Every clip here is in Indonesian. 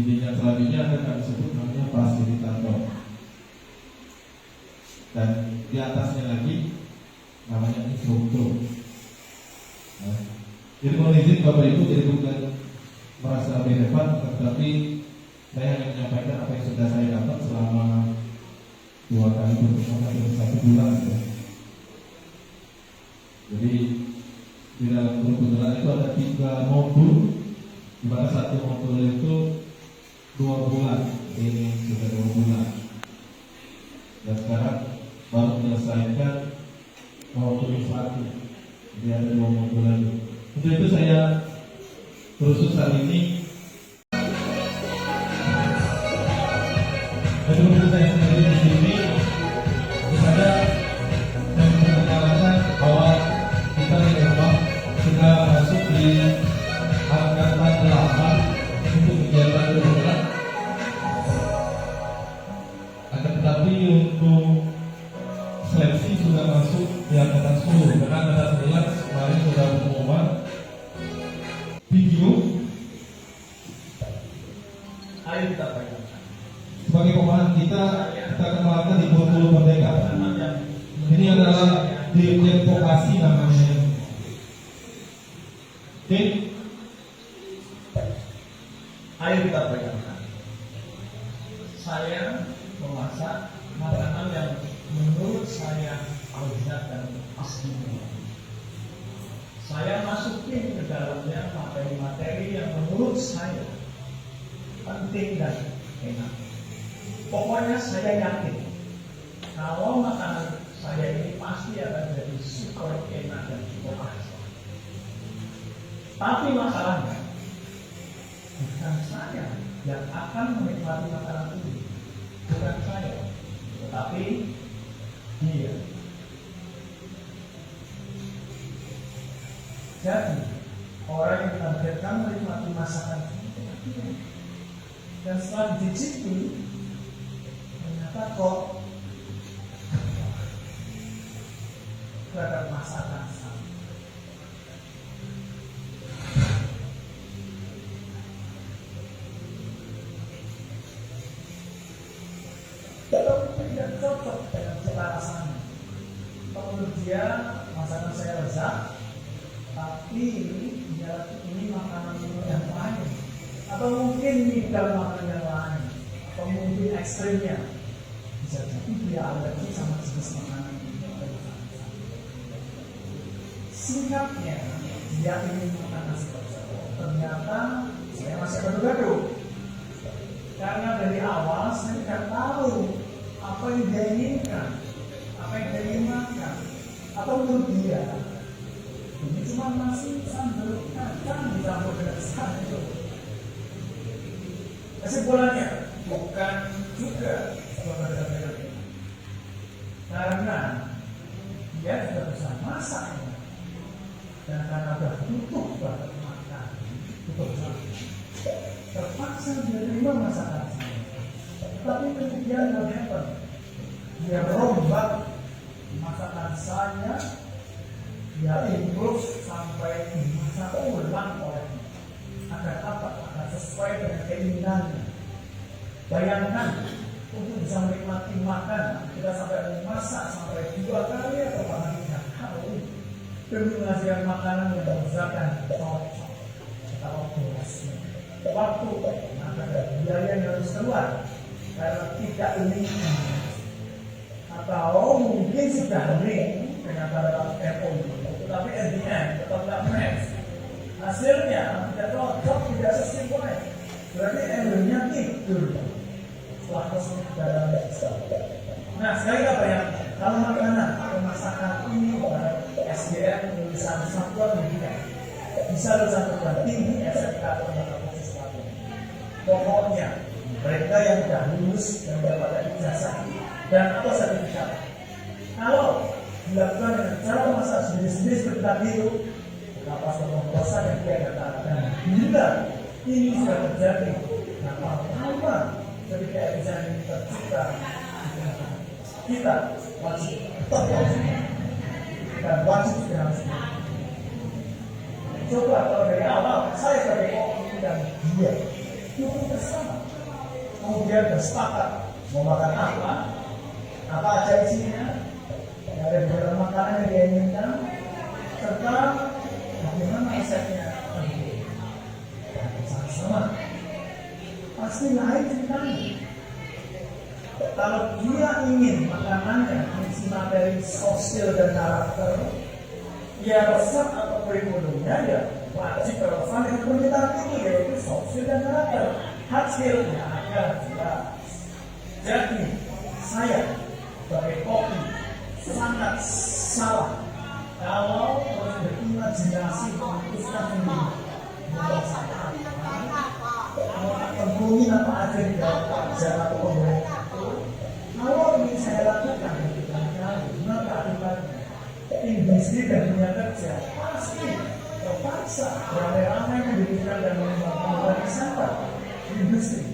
Di jenjang selanjutnya akan kami sebut namanya fasilitator. Dan di atasnya lagi namanya instruktur. Nah, jadi mohon izin Bapak Ibu, jadi bukan merasa lebih hebat, tetapi saya hanya menyampaikan apa yang sudah saya dapat selama 2 kali bertemu dalam 1 bulan. Ya. Jadi di dalam grup beneran itu ada 3 modul, di mana 1 modul itu 2 bulan. Ini sudah 2 bulan. Dan sekarang baru menyelesaikan modul 1. Jadi ada 2 modul lagi. Untuk itu saya khusus hari ini saya sendiri di sini ada yang mengenalkan bahwa kita di rumah sudah masuk di angkatan 8 untuk kegiatan bergerak. Akan tetapi untuk seleksi sudah masuk di angkatan 10 karena angkatan 11 kemarin sudah pengumuman video. Ayo kita baca. Sebagai pemahaman kita kenalkan di Botol Merdeka. Ini adalah dirjen vokasi namanya. Oke? Ayo kita bayangkan. Saya memasak makanan yang menurut saya lezat dan asli. Saya masukin ke dalamnya materi-materi yang menurut saya penting dan enak. Pokoknya saya yakin kalau makanan saya ini pasti akan jadi super enak dan super asli. Tapi masalahnya bukan saya yang akan menikmati makanan ini, bukan saya, tetapi dia. Jadi orang yang ditargetkan menikmati masakan ini, dan setelah dicicipi ternyata kok terhadap masakan sama. Tidak cocok dengan cita rasanya. Menurut dia masakan saya lezat, tapi ini makanan yang lain, atau mungkin dalam makanan yang lain, atau mungkin ekstrimnya bisa jadi dia alergi sama jenis makanan ini. Singkatnya dia ingin makan nasi goreng, ternyata saya masih gaduh-gaduh karena dari awal saya tidak tahu apa yang dia inginkan, apa yang dia ingin makan, atau menurut dia ini cuma nasi sambal kacang dicampur dengan sayur. Kesimpulannya bukan juga berbeda-beda, karena dia sudah bisa masak dan karena sudah butuh banget makan, terpaksa dia terima masakan saya. Tapi kemudian bagaimana? Dia rombak masakan saya, dia improve sampai dimasak ulang olehnya. Agar apa? Agar sesuai dengan keinginannya. Bayangkan untuk bisa menikmati makan, kita sampai memasak sampai 2 kali atau bahkan 3 kali demi menghasilkan makanan yang lezat dan cocok. Kalau durasinya, waktu, maka ada biaya yang harus keluar karena tidak inginkan, atau mungkin sudah ring dengan tanda FOI, tetapi at the end tetap tidak match. Hasilnya tidak cocok, tidak sesuai. Berarti endingnya tidur setelah proses dalam bisa. Nah, sekali apa ya? Kalau makanan atau masakan ini SDM tulisan satuan pendidikan bisa lulusan perguruan tinggi SMK atau proses satu. Pokoknya mereka yang sudah lulus dan mendapatkan ijazah dan atau sertifikat, kalau dilakukan dengan cara masak sendiri-sendiri seperti tadi itu, kapas pemborosan yang dia katakan, bila ini sudah terjadi, maka lama ketika ijazah ini tercipta, kita wajib tetap dan wajib segera. Coba kalau dari awal saya sebagai orang dan dia duduk bersama. Kemudian bersepakat mau makan apa aja isinya, ada beberapa makanan yang dia inginkan, serta bagaimana resepnya. Sama-sama pasti lain ceritanya. Kalau dia ingin makanannya mengisi materi sosial dan karakter, ya resep atau kurikulumnya ya wajib relevan dengan permintaan itu, yaitu sosial dan karakter. Hasilnya akan jelas. Jadi saya sebagai kopi sangat salah kalau harus berimajinasi memutuskan sendiri membuat sampah. Mau tempuhin apa aja di dalam wajar atau pemerintah itu, kalau ingin saya lakukan maka akibatnya industri dan dunia kerja pasti terpaksa ramai-ramai mendirikan dan mengembangkan wisata industri,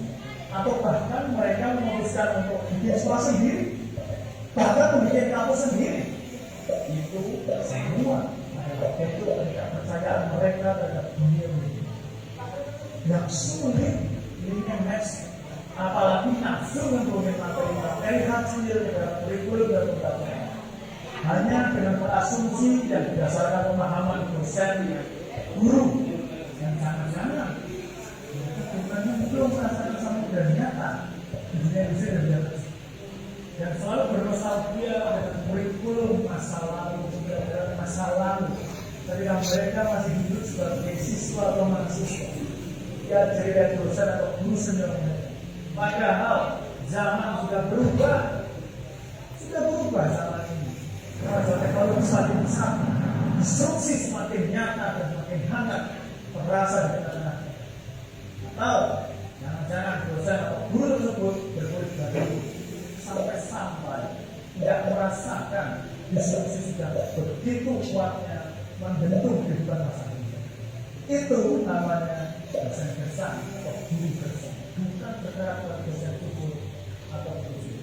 atau bahkan mereka memutuskan untuk bikin sekolah sendiri, bahkan membuat kampus sendiri. Itu semua adalah bentuk kepercayaan mereka terhadap dunia ini yang sulit dimanage, apalagi nafsu mempunyai materi hasil dalam kurikulum dan pembelajaran hanya dengan berasumsi dan berdasarkan pemahaman dosen guru yang jangan-jangan bukannya belum merasakan sama dan nyata di dunia industri dan dunia kerja, dan selalu bernostalgia dengan kurikulum masa lalu, pembelajaran masa lalu ketika mereka masih hidup sebagai siswa atau mahasiswa, ya jadi dosen atau guru senior mereka. Padahal zaman sudah berubah zaman ini. Karena teknologi semakin besar, instruksi semakin nyata dan semakin hangat terasa di tengah-tengah. Atau jangan-jangan dosen atau guru tersebut berkulit baru sampai tidak merasakan instruksi sudah begitu kuatnya membentuk kehidupan masa ini. Itu namanya dosen kesan atau guru kesan, bukan berkarakter dosen tubuh atau tubuh.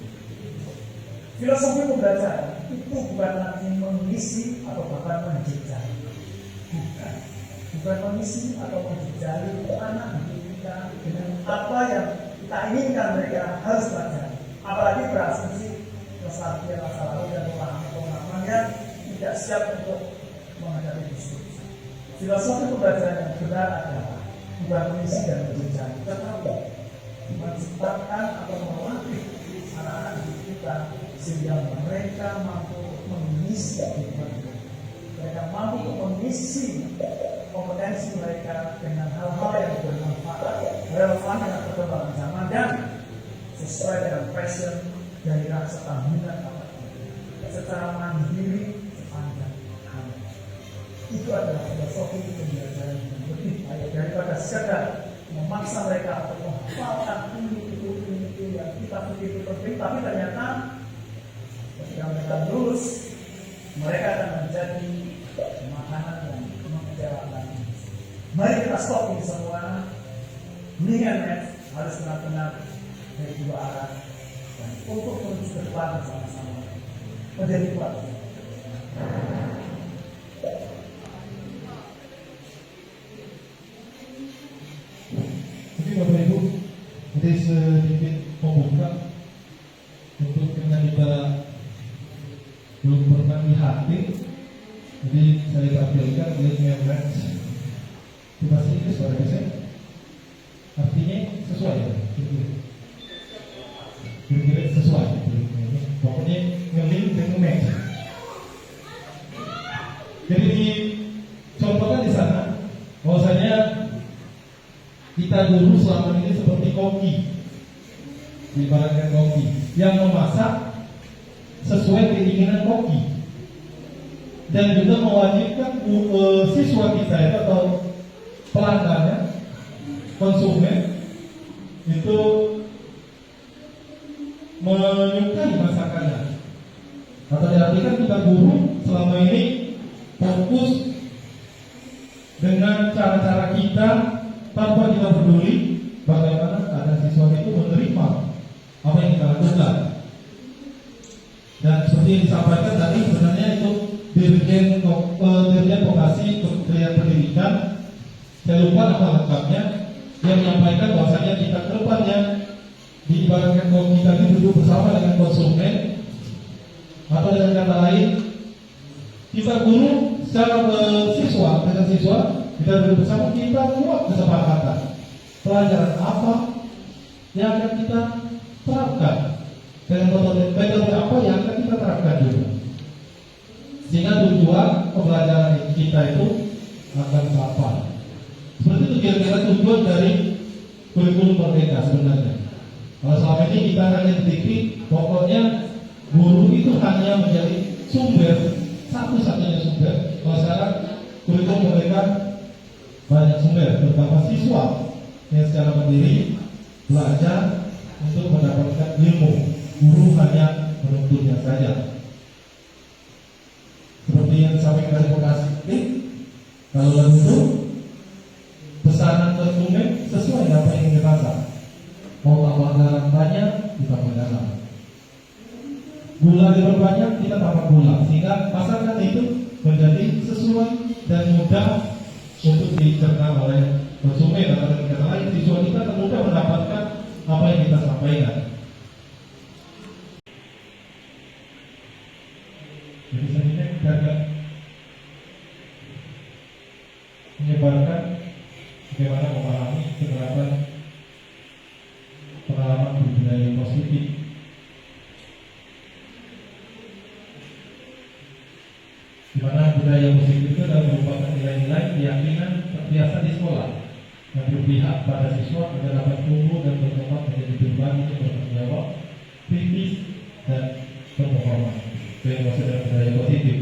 Filosofi pembelajaran itu bukan lagi mengisi atau bahkan menjejali, bukan mengisi atau menjejali anak kita dengan apa yang kita inginkan mereka harus pelajari, apalagi berasumsi nostalgia masa lalu dan pemahaman yang tidak siap untuk menghadapi diskusi. Filosofi pembelajaran yang benar adalah bukan mengisi dan menjejali, tetapi menciptakan atau melatih anak-anak kita sehingga mereka mampu mengisi kehidupan mereka, mampu mengisi kompetensi mereka dengan hal-hal yang bermanfaat, relevan dengan perkembangan zaman dan sesuai dengan passion dari rasa minat secara mandiri sepanjang hari. Itu adalah filosofi pembelajaran yang lebih baik daripada sekedar memaksa mereka untuk menghafalkan ini yang kita pikir penting, tapi ternyata ketika mereka lulus, mereka akan menjadi makanan yang mengecewakan. Mari kita stop ini semua. Mendingan harus benar-benar dari dua arah dan untuk menuju ke depan bersama-sama menjadi kuat. Jadi Bapak Ibu, ini sedikit membuka untuk karena kita belum pernah dihati, jadi saya tampilkan linknya match kita sini suara bisa, artinya sesuai ya, kira-kira sesuai, pokoknya nge-link dan nge-match. Jadi dicontohkan di sana, bahwasanya kita dulu selama ini seperti koki, ibaratkan koki yang memasak sesuai keinginan koki, dan juga mewajibkan siswa kita itu atau pelanggannya, konsumen itu menyukai masakannya. Atau diartikan kita guru selama ini fokus dengan cara-cara kita tanpa kita peduli bagaimana keadaan siswa itu menerima apa yang kita lakukan. Dan seperti yang disampaikan tadi, sebenarnya itu Dirjen Vokasi Kementerian Pendidikan, saya lupa nama lengkapnya, Dia menyampaikan bahwasanya kita ke depannya diibaratkan kalau kita ini duduk bersama dengan konsumen, atau dengan kata lain, kita guru secara siswa dengan siswa, kita duduk bersama, kita buat kesepakatan pelajaran apa yang akan kita terapkan, dengan metode apa yang akan kita terapkan juga, sehingga tujuan pembelajaran kita itu akan sampai. Seperti itu kira-kira tujuan dari kurikulum merdeka sebenarnya. Kalau selama ini kita hanya dikit, pokoknya guru itu hanya menjadi sumber, satu-satunya sumber. Kalau sekarang kurikulum merdeka banyak sumber, terutama siswa yang secara mandiri belajar untuk mendapatkan ilmu. Guru hanya menuntunnya saja. Seperti yang disampaikan dari Vokasi, kalau lalu itu pesanan konsumen sesuai dengan apa yang dirasa. Mau tambah garam banyak, ditambah garam. Gula diperbanyak, kita tambah gula, sehingga masakan itu menjadi sesuai dan mudah untuk dicerna oleh konsumen. Atau dengan kata lain, siswa kita akan mudah mendapatkan apa yang kita sampaikan. Jadi sebenarnya kita akan menyebarkan bagaimana memahami penerapan pengalaman budaya positif. Di mana budaya positif itu adalah merupakan nilai-nilai keyakinan terbiasa di sekolah yang berpihak pada siswa agar dapat tumbuh dan berkembang menjadi pribadi yang bertanggung jawab, kritis, dan berpengalaman. Itu yang maksud dari budaya positif.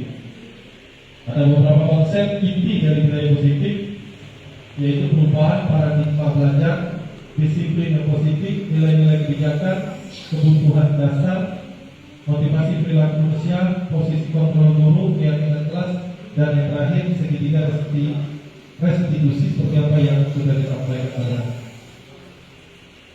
Ada beberapa konsep inti dari budaya positif, yaitu perubahan paradigma belajar, disiplin yang positif, nilai-nilai kebijakan, kebutuhan dasar, motivasi perilaku manusia, posisi kontrol guru, keyakinan kelas, dan yang terakhir segitiga restitusi seperti apa yang sudah disampaikan tadi.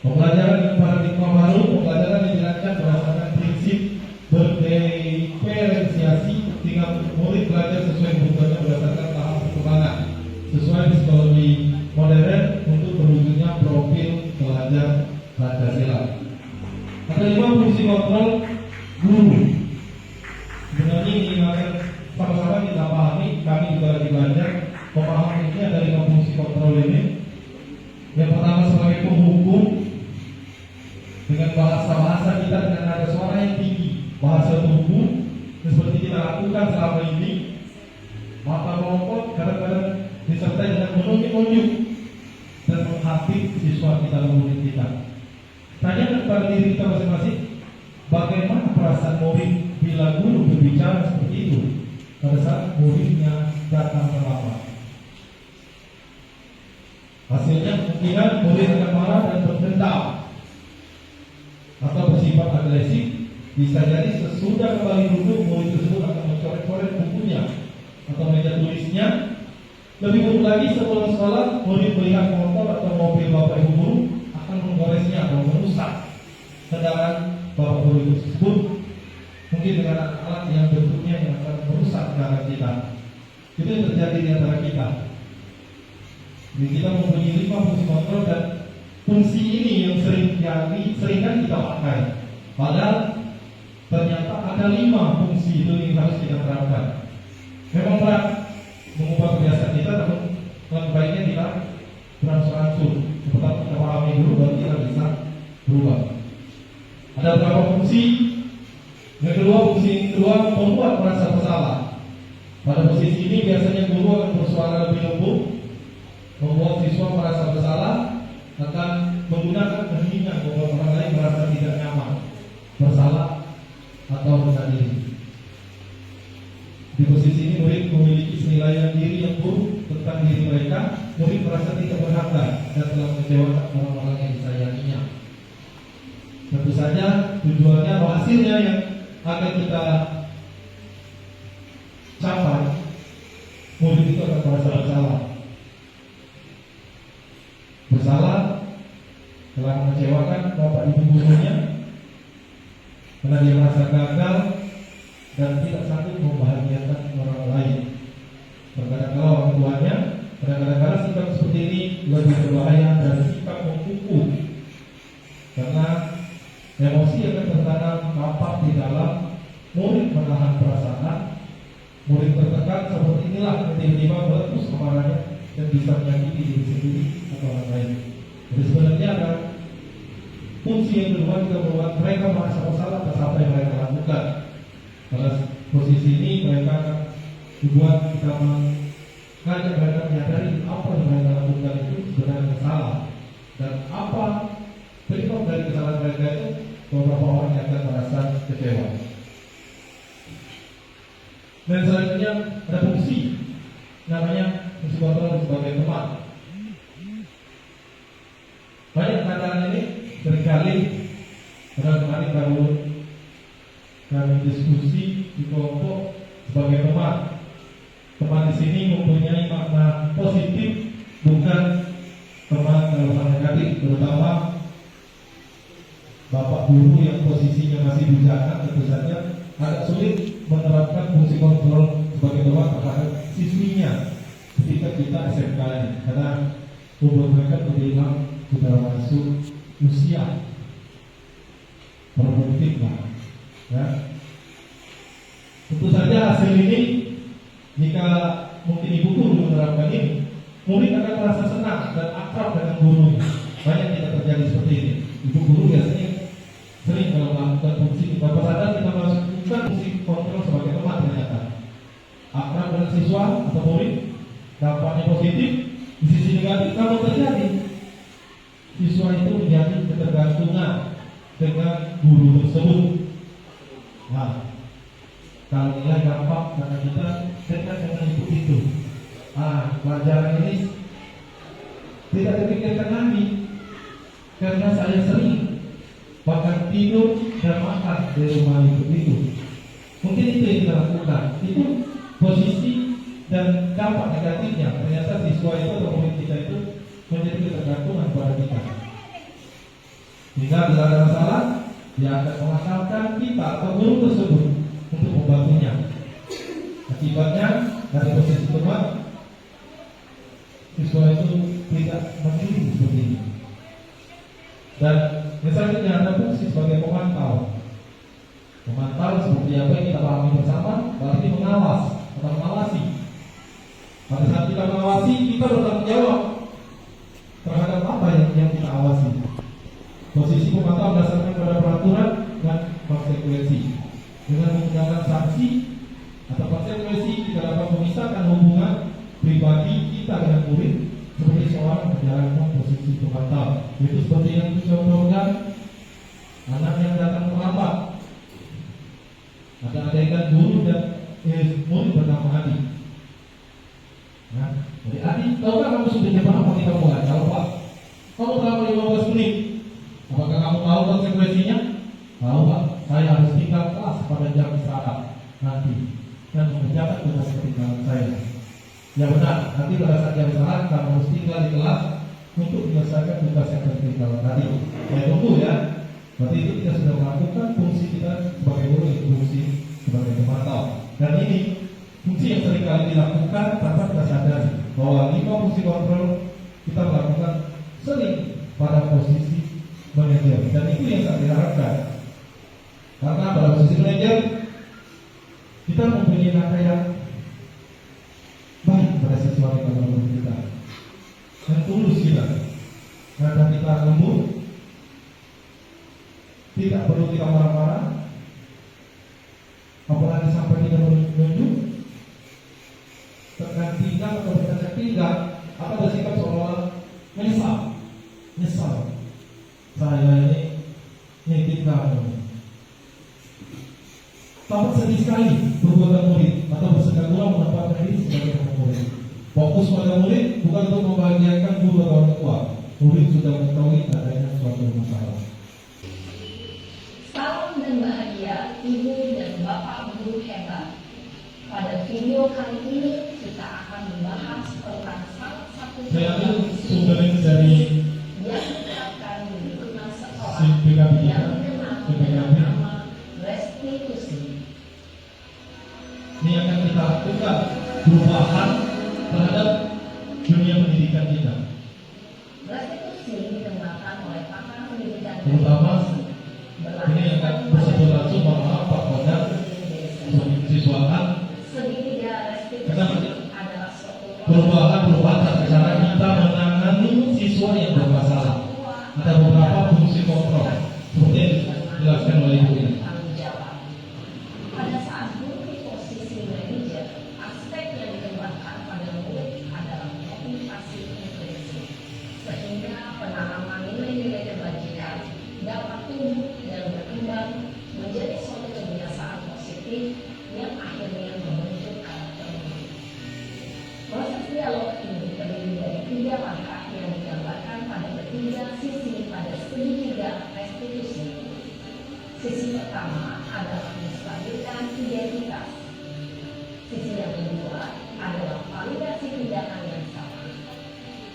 Pembelajaran dengan paradigma baru, pembelajaran yang dilakukan berdasarkan prinsip berdiferensiasi, tinggal murid belajar sesuai kebutuhannya berdasarkan tahap perkembangan, sesuai psikologi modern untuk terwujudnya profil pelajar Pancasila. Ada 5 fungsi kontrol guru. Sebenarnya ini akan sama-sama kita pahami, kami juga lagi belajar pemahaman ini ada 5 fungsi kontrol ini. Yang pertama sebagai penghukum, dengan bahasa kita dengan nada suara yang tinggi, bahasa tubuh seperti kita lakukan selama ini, mata melompat kadang-kadang disertai dengan menunjuk-nunjuk dan menghapus siswa kita dan murid kita. Tanyakan kepada diri kita masing-masing, bagaimana perasaan murid bila guru berbicara seperti itu pada saat muridnya datang terlambat. Hasilnya kemungkinan murid akan marah dan berdendam atau bersifat agresif. Bisa jadi sesudah kembali duduk, murid tersebut akan mencoret-coret bukunya atau meja tulisnya. Lebih buruk lagi, sepulang sekolah, murid melihat motor atau mobil bapak ibu guru akan menggoresnya atau merusak kendaraan bapak guru tersebut, mungkin dengan alat yang bentuknya yang akan merusak kendaraan kita. Itu yang terjadi di antara kita. Jadi kita mempunyai 5 fungsi kontrol, dan fungsi ini yang sering kan kita pakai. Padahal ternyata ada 5 fungsi itu yang harus kita terapkan. Memang berat mengubah kebiasaan kita, namun lebih baiknya kita beransur-ansur. Seperti kita pahami dulu, baru kita bisa berubah. Ada beberapa fungsi. Fungsi kedua membuat merasa bersalah. Pada posisi ini biasanya guru akan bersuara lebih lembut, membuat siswa merasa bersalah, akan menggunakan keheningan membuat orang lain merasa tidak nyaman, bersalah, atau rendah diri. Di posisi ini murid memiliki penilaian diri yang buruk tentang diri mereka. Murid merasa tidak berharga dan telah mengecewakan orang-orang yang disayanginya. Tentu saja tujuannya atau hasilnya yang akan kita capai, murid itu akan merasa bersalah. Bersalah telah mengecewakan bapak ibu gurunya karena dia merasa gagal dan tidak sanggup membahagiakan orang lain. Kadang-kadang orang tuanya, kadang-kadang sikap seperti ini lebih berbahaya dari murid tertekan seperti inilah tiba-tiba meletus kepalanya dan bisa menyakiti diri sendiri atau orang lain. Jadi sebenarnya ada fungsi yang kedua juga membuat mereka merasa bersalah atas apa yang mereka lakukan. Pada posisi ini mereka akan dibuat kita mengajak mereka menyadari apa yang mereka lakukan itu sebenarnya salah dan apa penyebab dari kesalahan mereka itu. Beberapa orang yang akan merasa kecewa. Dan selanjutnya ada fungsi namanya fungsi kontrol sebagai teman. Banyak keadaan ini seringkali pada kemarin baru kami diskusi di kelompok sebagai teman. Teman di sini mempunyai makna positif, bukan teman dalam hal negatif, terutama bapak guru yang posisinya masih bujana tentu saja agak sulit menerapkan fungsi kontrol sebagai teman terhadap siswinya ketika kita SMK ini, karena umur mereka terbilang sudah masuk usia produktif lah. Ya. Tentu saja hasil ini jika mungkin ibu guru menerapkan ini, murid akan merasa senang dan akrab dengan gurunya. Banyak tidak terjadi seperti ini. Ibu guru biasanya sering kalau melakukan fungsi Bapak sadar kita melakukan fungsi kontrol sebagai teman ternyata akrab dengan siswa atau murid, dampaknya positif. Di sisi negatif kalau terjadi siswa itu menjadi ketergantungan dengan guru tersebut. Nah, kalau nilai gampang karena kita dekat dengan ibu itu, pelajaran ini tidak dipikirkan lagi karena saya sering bahkan tidur dan makan di rumah itu. Mungkin itu yang kita lakukan. Itu posisi dan dampak negatifnya. Ternyata siswa itu atau murid kita itu menjadi ketergantungan pada kita. Sehingga bila ada masalah, dia akan mengandalkan kita atau guru tersebut untuk membantunya. Akibatnya dari posisi teman, siswa itu tidak mandiri seperti ini. Dan misalnya ada fungsi sebagai pemantau. Memantau seperti apa yang kita pahami bersama, berarti mengawas atau mengawasi. Pada saat kita mengawasi, kita bertanggung jawab terhadap apa yang kita awasi. Posisi pemantau berdasarkan pada peraturan dan konsekuensi. Dengan menggunakan sanksi atau konsekuensi, kita dapat memisahkan hubungan pribadi kita dengan murid seperti seorang menjalankan posisi pemantau. Itu seperti yang dicontohkan anak yang datang terlambat. Ada adegan guru dan murid bernama Adi. Nah, jadi Adi, tahu kan kamu sudah jam berapa kita mulai? Tahu Pak? Kamu terlambat 15 menit. Apakah kamu tahu konsekuensinya? Tahu Pak, saya harus tinggal kelas pada jam istirahat nanti dan mengerjakan tugas ketinggalan saya. Ya benar, nanti pada saat jam istirahat kamu harus tinggal di kelas untuk menyelesaikan tugas yang ketinggalan tadi. Saya tunggu ya. Berarti itu kita sudah melakukan fungsi kita sebagai guru, fungsi sebagai pemantau. Dan ini fungsi yang sering kali dilakukan tanpa kita sadari bahwa 5 fungsi kontrol kita lakukan sering pada posisi manajer. Dan itu yang saya diharapkan. Karena pada posisi manajer kita mempunyai langkah yang baik pada siswa kita dan tulus kita. Karena kita lembut, tidak perlu kita marah-marah, apalagi sampai kita menunjuk, tekan pinggang atau berkata pinggang, atau bersikap seolah-olah menyesal. Saya ini nitip kamu. Tampak sedih sekali perbuatan murid atau bersekali-kali menempatkan diri sebagai murid. Fokus pada murid bukan untuk membahagiakan guru atau orang tua. Murid sudah mengetahui adanya suatu masalah. Salam dan bahagia Ibu dan Bapak Guru hebat. Pada video kali ini kita akan membahas tentang salah satu sumber ini dari yang diterapkan di lingkungan sekolah PKB yang dikenal dengan nama restitusi. Ini akan kita lakukan perubahan terhadap dunia pendidikan kita. Restitusi dikembangkan oleh pakar pendidikan Terutama ini akan bersatu langsung pada siswaan segitiga perubahan tata cara kita menangani siswa yang bermasalah. Ada beberapa fungsi kontrol seperti yang dijelaskan oleh Ibu ini. Tanggung jawab. Pada saat guru di posisi manajer, aspek yang dikembangkan pada murid adalah motivasi intrinsik, sehingga penanaman nilai-nilai kebajikan dapat tumbuh dan berkembang menjadi suatu kebiasaan positif yang akhirnya membentuk karakter murid. Proses dialog ini terdiri dari 3 langkah yang digambarkan pada ketiga sisi pada segitiga restitusi. Sisi pertama adalah menstabilkan identitas. Sisi yang kedua adalah validasi tindakan yang salah.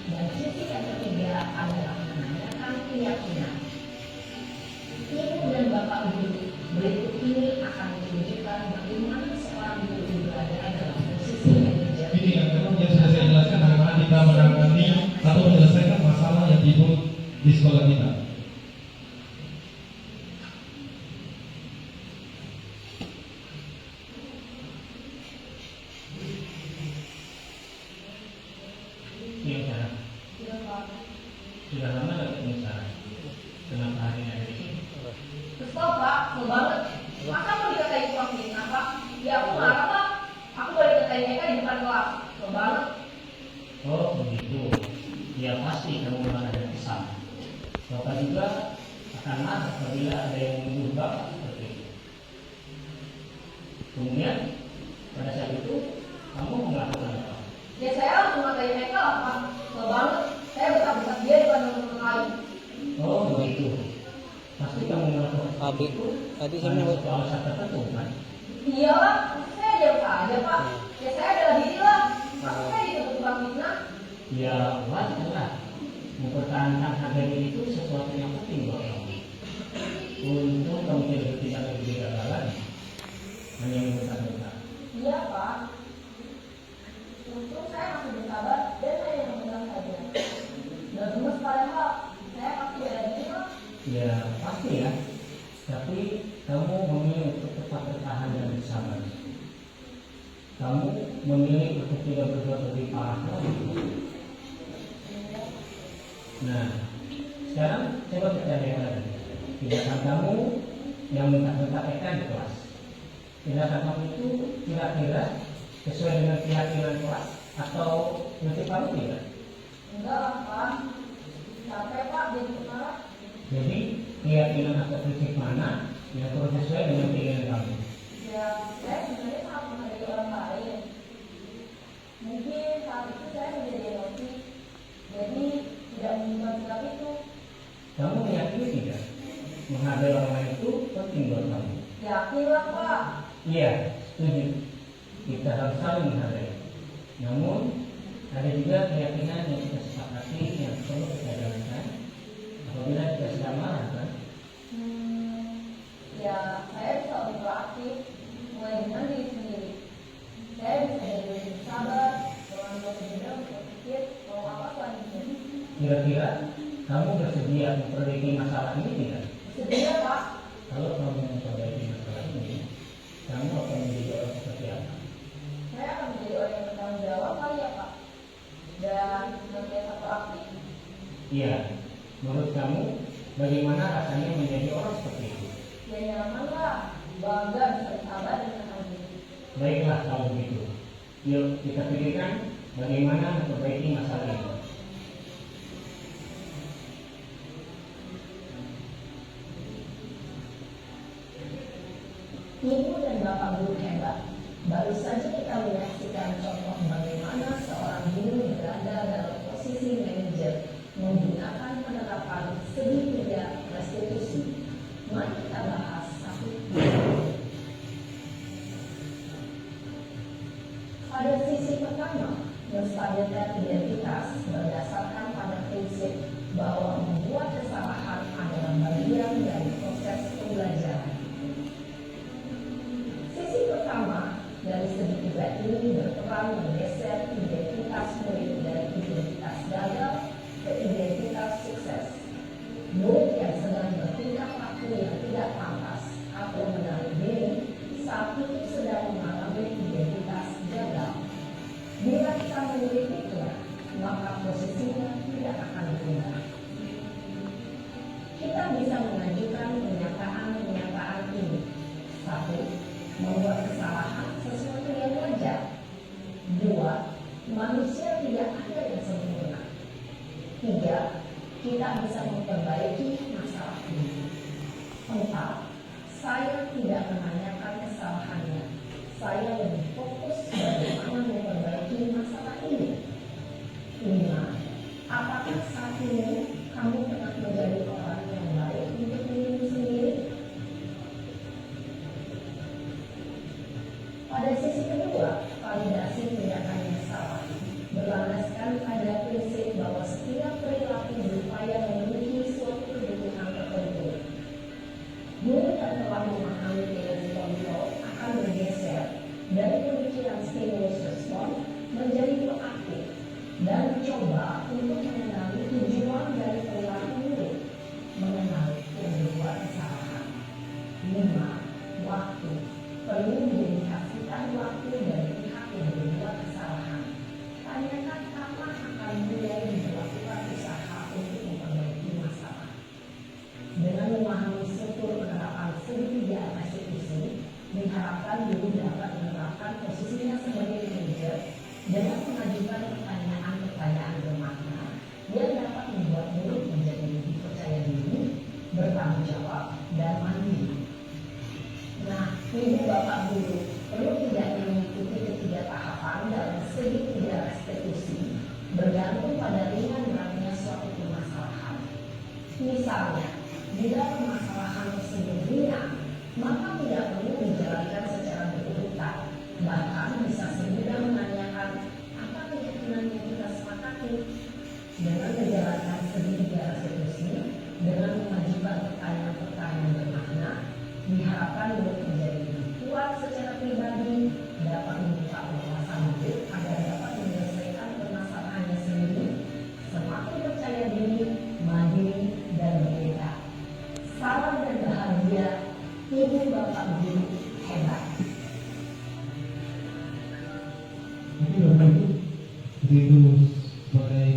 Dan sisi yang ketiga adalah menanyakan keyakinan. Ibu dan bapak guru berikut ini akan menunjukkan bagaimana seorang guru berada dalam posisi manajer. Ini yang memang yang sudah saya jelaskan bagaimana kita menangani atau menyelesaikan masalah yang timbul di sekolah kita. Iya, Sarah. Sudah lama gak ketemu Sarah? Kenapa hari ini ada di sini? Kesel Pak, kesel banget. Masa mau dikatain tukang fitnah Pak? Ya aku marah Pak. Aku boleh dikatain mereka di depan kelas. Kesel banget. Oh begitu. Ya pasti kamu akan ada kesal. Bapak juga akan marah apabila ada yang menuduh Bapak seperti itu. Kemudian pada saat itu kamu melakukan apa? Ya saya harus mengatakan mereka lah Pak. Kesel banget. Saya besar-besar dia di depan teman-teman lain. Oh begitu. Pasti kamu melakukan Abi, itu tadi saya karena menyebut suatu alasan tertentu kan? Iya Pak, saya jawab aja Pak. Ya saya adalah diri lah. Masa saya ditutup tukang fitnah? Ya wajar lah. Mempertahankan harga diri itu sesuatu yang penting buat kamu. Untuk kamu tidak bertindak lebih kegagalan, hanya membesar-besar. Iya Pak. Untung saya masih bersabar dan hanya memegang saja. Dan gemes padahal saya pasti bela diri lah. Ya pasti ya. Tapi kamu memilih untuk tetap bertahan dan bersabar. Kamu memilih untuk tidak berbuat lebih parah lagi. Nah, sekarang coba kita lihat lagi. Tindakan kamu yang mentak-mentak di kelas. Tindakan kamu itu kira-kira sesuai dengan keyakinan kelas atau nanti kamu tidak? Enggak lah Pak. Capek Pak jadi marah. Jadi keyakinan atau prinsip mana yang terus sesuai dengan keinginan kamu? Ya saya sebenarnya sangat menghargai orang lain. Mungkin saat itu saya menjadi emosi. Jadi tidak menunjukkan sikap itu. Kamu meyakini tidak? Menghargai orang lain itu penting buat kamu. Yakin lah Pak. Iya, setuju. Kita harus saling menghargai. Namun ada juga keyakinan yang kita sepakati yang perlu kita jalankan apabila kita sedang marah kan? Ya saya bisa lebih proaktif. Mulai dengan diri sendiri. Saya bisa jadi lebih sabar. Mengambil kebijakan untuk berpikir mau apa selanjutnya. Kira-kira kamu bersedia memperbaiki masalah ini tidak? Sebenarnya Pak. Kalau kamu memperbaiki masalah ini, kamu akan menjadi orang seperti apa? Saya akan menjadi orang yang bertanggung jawab kali ya Pak. Dan senantiasa proaktif. Iya, menurut kamu bagaimana rasanya menjadi orang seperti itu? Ya nyaman lah. Bangga bisa bersabar dan tenang diri. Baiklah kalau begitu. Yuk kita pikirkan bagaimana memperbaiki masalah ini. Ibu dan bapak guru hebat. Baru saja kita menyaksikan contoh bagaimana seorang guru berada dalam posisi manajer menggunakan penerapan segitiga restitusi. Mari kita bahas satu. Pada sisi pertama, menstabilkan identitas berdasarkan pada prinsip bahwa membuat kesalahan adalah bagian dari proses pembelajaran. Sisi pertama dari segitiga ini berperan menggeser identitas murid dari identitas gagal ke identitas sukses. Murid yang sedang bertingkah laku yang tidak pantas atau menarik diri saat itu sedang mengalami identitas gagal. Bila kita memiliki kita bisa memperbaiki masalah ini. 4. Saya tidak menanyakan kesalahannya. Saya lebih fokus bagaimana memperbaiki masalah ini. 5. Apakah saat ini kamu pernah menjadi orang yang baik untuk dirimu sendiri? Pada sisi kedua, validasi tindakan yang salah berlandaskan pada prinsip bahwa setiap perilaku berupaya memenuhi suatu kebutuhan tertentu. Murid yang telah memahami teori kontrol akan bergeser dari pemikiran stimulus respon menjadi proaktif dan mencoba untuk mengenali tujuan dari perilaku murid, mengenali yang berbuat kesalahan. 5. Waktu. Perlu didedikasikan waktu dari pihak yang berbuat kesalahan. Tanyakan kapan akan mulai dilakukan usaha untuk memperbaiki masalah. Dengan memahami struktur penerapan segitiga restitusi, diharapkan guru dapat menerapkan posisinya sebagai manajer dengan mengajukan pertanyaan-pertanyaan bermakna yang dapat membuat murid menjadi lebih percaya diri, bertanggung jawab, dan mandiri. Nah, Ibu Bapak Guru perlu tidaknya mengikuti ketiga tahapan dalam segitiga restitusi bergantung pada ringan beratnya suatu permasalahan. Misalnya, bila permasalahan tersebut ringan, maka tidak perlu dijalankan secara berurutan. Bahkan bisa semudah menanyakan apa keyakinan yang kita sepakati. Dengan menjalankan segitiga restitusi, dengan mengajukan pertanyaan-pertanyaan bermakna, diharapkan murid menjadi lebih kuat secara pribadi, dapat membuka wawasan murid agar dapat menyelesaikan permasalahannya sendiri, semakin percaya diri, mandiri, dan berbeda. Salam dan bahagia, Ibu Bapak Guru hebat. Jadi Bapak Ibu, begitu sebagai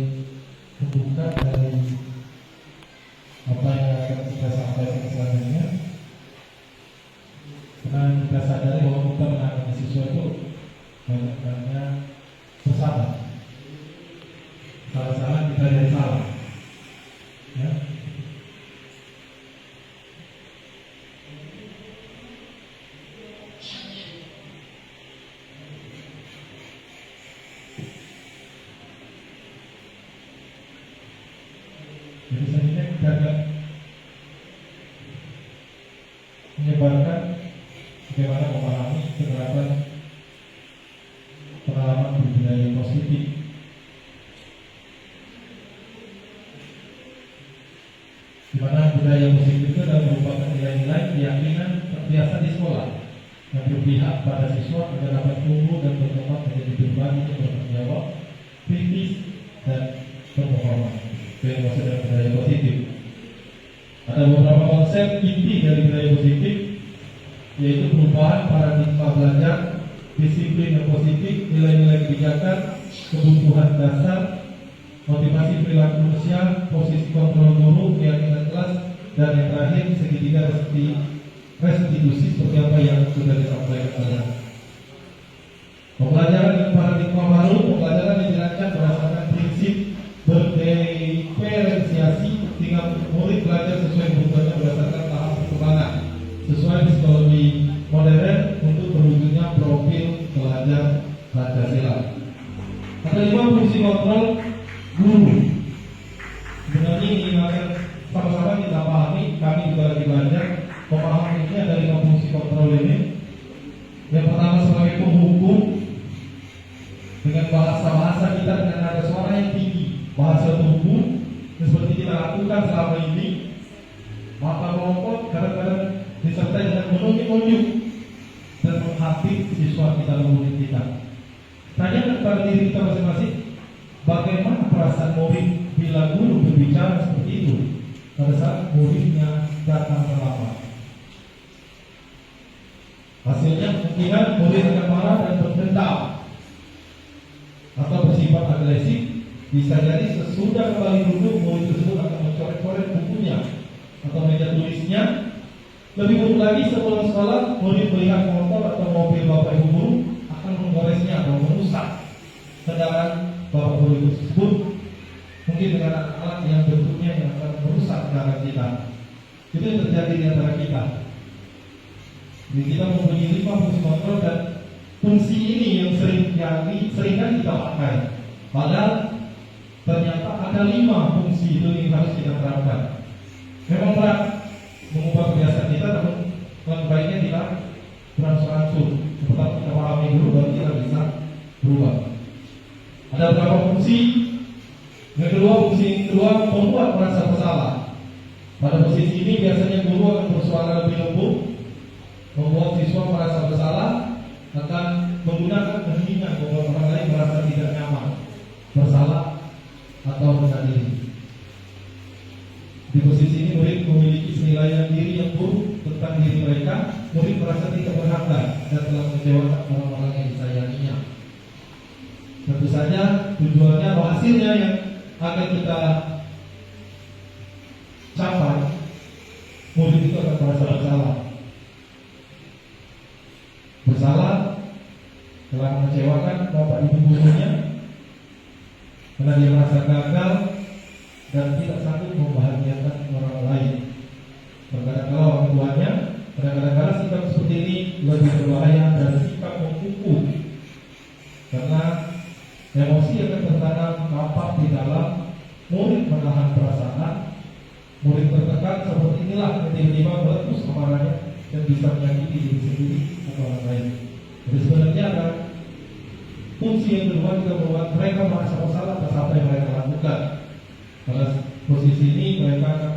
pembuka dari apa yang akan kita sampaikan selanjutnya. Karena kita sadari bahwa kita menangani siswa itu banyak bersalah. Salah-salah kita jadi salah. Ya. Jadi selanjutnya kita akan menyebarkan bagaimana memahami penerapan pengalaman budaya positif. Di mana budaya positif itu adalah merupakan nilai-nilai keyakinan terbiasa di sekolah yang berpihak pada siswa agar dapat tumbuh dan berkembang menjadi pribadi yang bertanggung jawab, kritis, dan bermohon. Itu yang maksud dengan budaya positif. Ada beberapa konsep inti dari budaya positif, yaitu perubahan paradigma belajar, disiplin yang positif, nilai-nilai kebijakan, kebutuhan dasar, motivasi perilaku manusia, posisi kontrol guru, keyakinan kelas, dan yang terakhir segitiga restitusi seperti apa yang sudah disampaikan pada. Pembelajaran dengan paradigma baru, pembelajaran yang dirancang berdasarkan prinsip berdiferensiasi sehingga murid belajar sesuai kebutuhannya berdasarkan tahap perkembangan sesuai psikologi modern untuk terwujudnya profil pelajar Pancasila. Ada 5 fungsi kontrol guru. Sebenarnya ini akan sama-sama kita pahami, kami juga lagi belajar memahami ini ada 5 fungsi kontrol ini. Yang pertama sebagai penghukum dengan bahasa kita dengan nada suara yang tinggi, bahasa tubuh seperti kita lakukan selama ini, mata melompat kadang-kadang disertai dengan menunjuk-nunjuk dan menghapus siswa kita dan murid kita. Tanyakan kepada diri kita masing-masing, bagaimana perasaan murid bila guru berbicara seperti itu pada saat muridnya datang terlambat. Hasilnya kemungkinan murid akan marah dan berdendam atau bersifat agresif. Bisa jadi sesudah kembali duduk, murid tersebut akan mencoret-coret bukunya atau meja tulisnya. Lebih buruk lagi, sebelum sekolah, murid melihat motor atau mobil bapak ibu guru akan menggoresnya atau merusak kendaraan bapak ibu tersebut. mungkin dengan alat yang bentuknya yang akan merusak darah kita. Itu yang terjadi di antara kita. Jadi kita mempunyai 5 fungsi kontrol, dan fungsi ini yang seringkali kita pakai. Padahal ternyata ada 5 fungsi itu yang harus kita terapkan. Memang berat mengubah kebiasaan kita, namun lebih baiknya kita berangsur-angsur. Seperti kita pahami dulu, baru kita bisa berubah. Ada beberapa fungsi. Yang kedua, membuat merasa bersalah. Pada posisi ini biasanya guru akan bersuara lebih lembut, membuat siswa merasa bersalah, akan menggunakan keheningan membuat orang lain merasa tidak nyaman, bersalah, atau rendah diri. Di posisi ini murid memiliki penilaian diri yang buruk tentang diri mereka. Murid merasa tidak berharga dan telah mengecewakan orang-orang yang disayanginya. Tentu saja tujuannya atau hasilnya yang akan kita capai, murid itu akan merasa bersalah telah mengecewakan bapak ibu gurunya, karena dia merasa gagal dan tidak sanggup membahagiakan orang lain. Kadang-kadang orang tuanya, kadang-kadang sikap seperti ini lebih berbahaya dari sikap memukul, karena emosi akan tertanam rapat di dalam murid. Menahan perasaan, murid tertekan seperti inilah yang tiba-tiba meletus amarahnya dan bisa menyakiti diri sendiri atau orang lain. Jadi sebenarnya ada fungsi yang kedua juga membuat mereka merasa bersalah atas apa yang mereka lakukan. Pada posisi ini mereka akan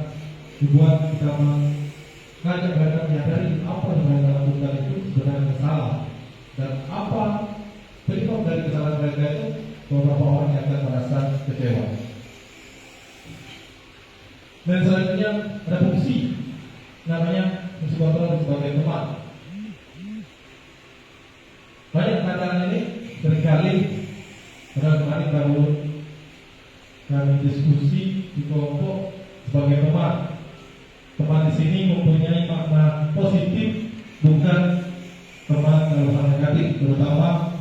dibuat kita mengajak mereka menyadari apa yang mereka lakukan itu sebenarnya salah, dan apa penyebab dari kesalahan mereka itu. Beberapa orang yang akan merasa kecewa. Dan selanjutnya ada fungsi, namanya fungsi kontrol sebagai teman. Banyak keadaan ini seringkali, karena kemarin baru kami diskusi di kelompok sebagai teman. Teman di sini mempunyai makna positif, bukan teman dalam hal negatif, terutama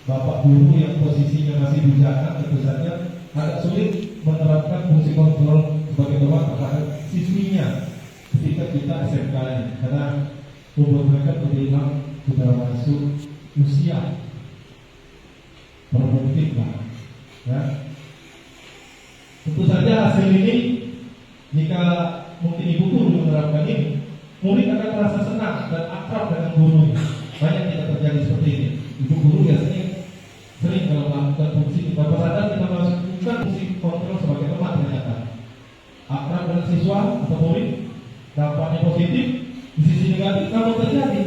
bapak guru yang posisinya masih bujana. Tentu saja agak sulit menerapkan fungsi kontrol sebagai teman terhadap siswinya ketika kita SMK ini, karena umur mereka terbilang sudah masuk usia produktif lah, ya. Tentu saja hasil ini, jika mungkin ibu guru menerapkan ini, murid akan merasa senang dan akrab dengan guru. Banyak tidak terjadi seperti ini. Ibu guru biasanya sering kalau melakukan fungsi bapak sadar kita melakukan fungsi kontrol sebagai teman, ternyata akrab dengan siswa atau murid, dampaknya positif. Di sisi negatif kalau terjadi,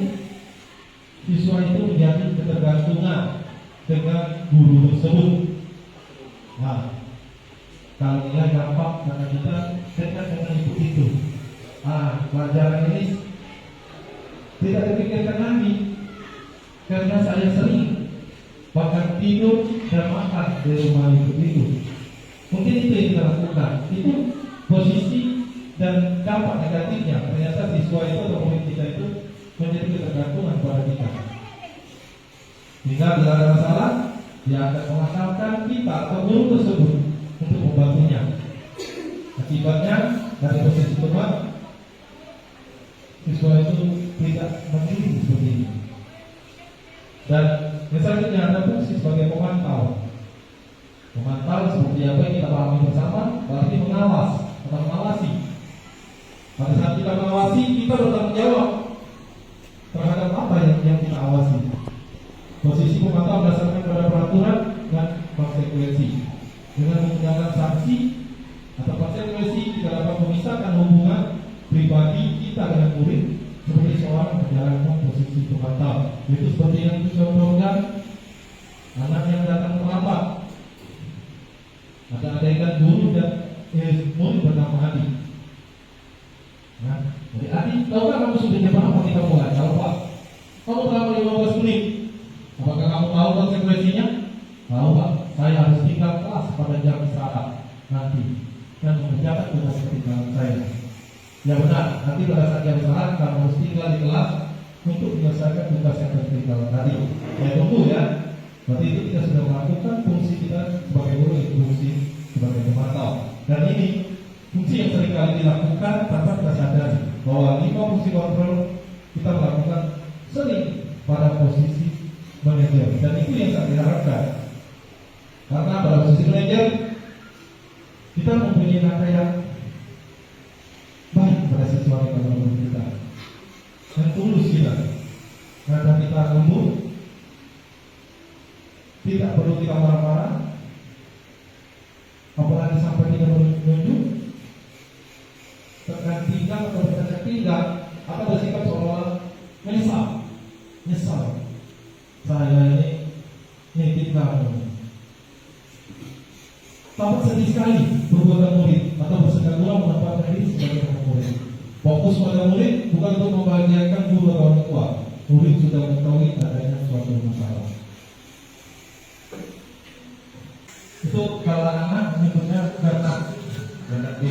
siswa itu menjadi ketergantungan dengan guru tersebut. Nah, kalau nilai dampak karena kita dekat dengan itu, pelajaran ini tidak dipikirkan lagi, karena saya sering bahkan tidur dan makan di rumah itu. Mungkin itu yang kita lakukan. Itu posisi dan dampak negatifnya. Ternyata siswa itu atau murid kita itu menjadi ketergantungan pada kita. Jika bila ada masalah, dia akan mengandalkan kita atau guru tersebut untuk membantunya. Akibatnya dari posisi teman, siswa itu tidak memilih seperti ini. Dan selanjutnya ada fungsi sebagai pemantau. Memantau seperti apa yang kita pahami bersama, berarti mengawas atau mengawasi. Pada saat kita mengawasi, kita bertanggung jawab terhadap apa yang kita awasi. Posisi pemantau berdasarkan pada peraturan dan konsekuensi. Dengan menggunakan sanksi atau konsekuensi, kita dapat memisahkan hubungan pribadi kita dengan murid seperti seorang menjalankan posisi pemantau. Itu seperti yang dicontohkan anak yang datang terlambat. Ada adegan guru dan murid bernama Adi. Nah, jadi Adi, tahukah kamu sudah jam berapa kita mulai? Kalau Pak, kamu telah 15 menit. Apakah kamu tahu konsekuensinya? Tahu Pak, saya harus tinggal kelas pada jam istirahat nanti dan mengerjakan tugas ketinggalan saya. Ya benar, nanti pada saat jam istirahat kamu harus tinggal di kelas untuk menyelesaikan tugas yang ketinggalan tadi. Saya tunggu ya. Berarti itu kita sudah melakukan fungsi kita sebagai guru, fungsi Dan ini fungsi yang seringkali dilakukan tanpa kita sadari bahwa 5 fungsi kontrol kita lakukan sering pada posisi manajer, dan itu yang saya diharapkan. Karena pada posisi manajer kita mempunyai nada yang baik pada sesuatu yang kita kita, dan tulus kita. Nada kita lembut, tidak perlu kita marah-marah, apalagi sampai tidak menunjuk, tekan pinggang atau bertekan pinggang, atau bersikap seolah-olah nyesal. Saya ini nitip kamu. Tampak sedih sekali perbuatan murid atau bersedia kurang menempatkan diri sebagai murid. Fokus pada murid bukan untuk membahagiakan guru atau orang tua. Murid sudah mengetahui adanya suatu masalah. Itu kalau anak menyebutnya ganak B.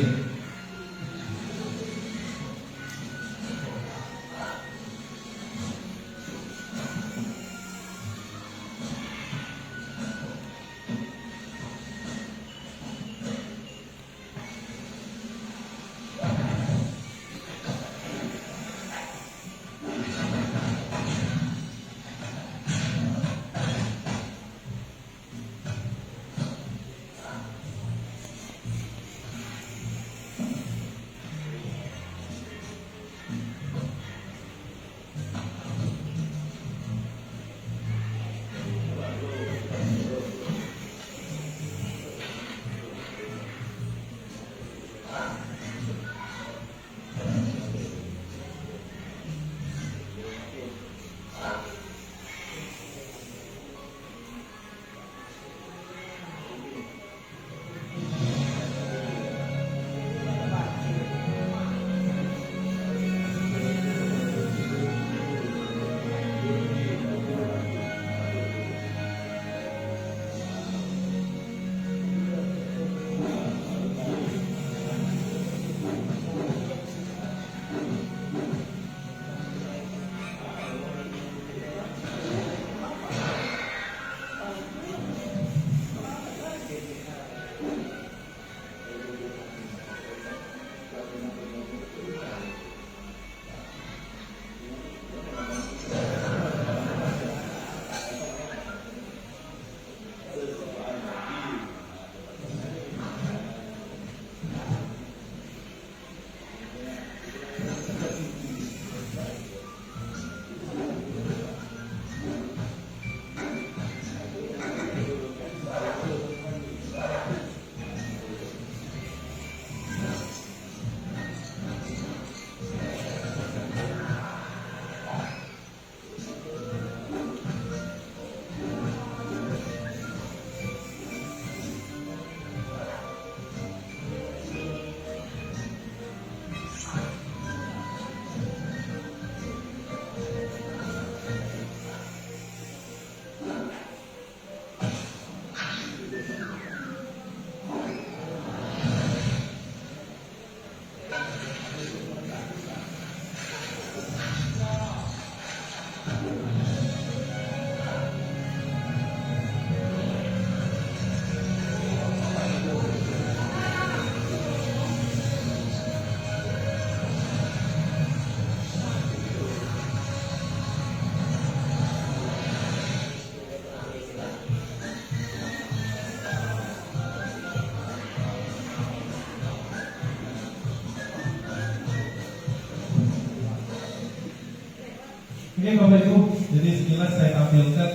Ini Bapak Ibu, jadi sekilas saya tampilkan.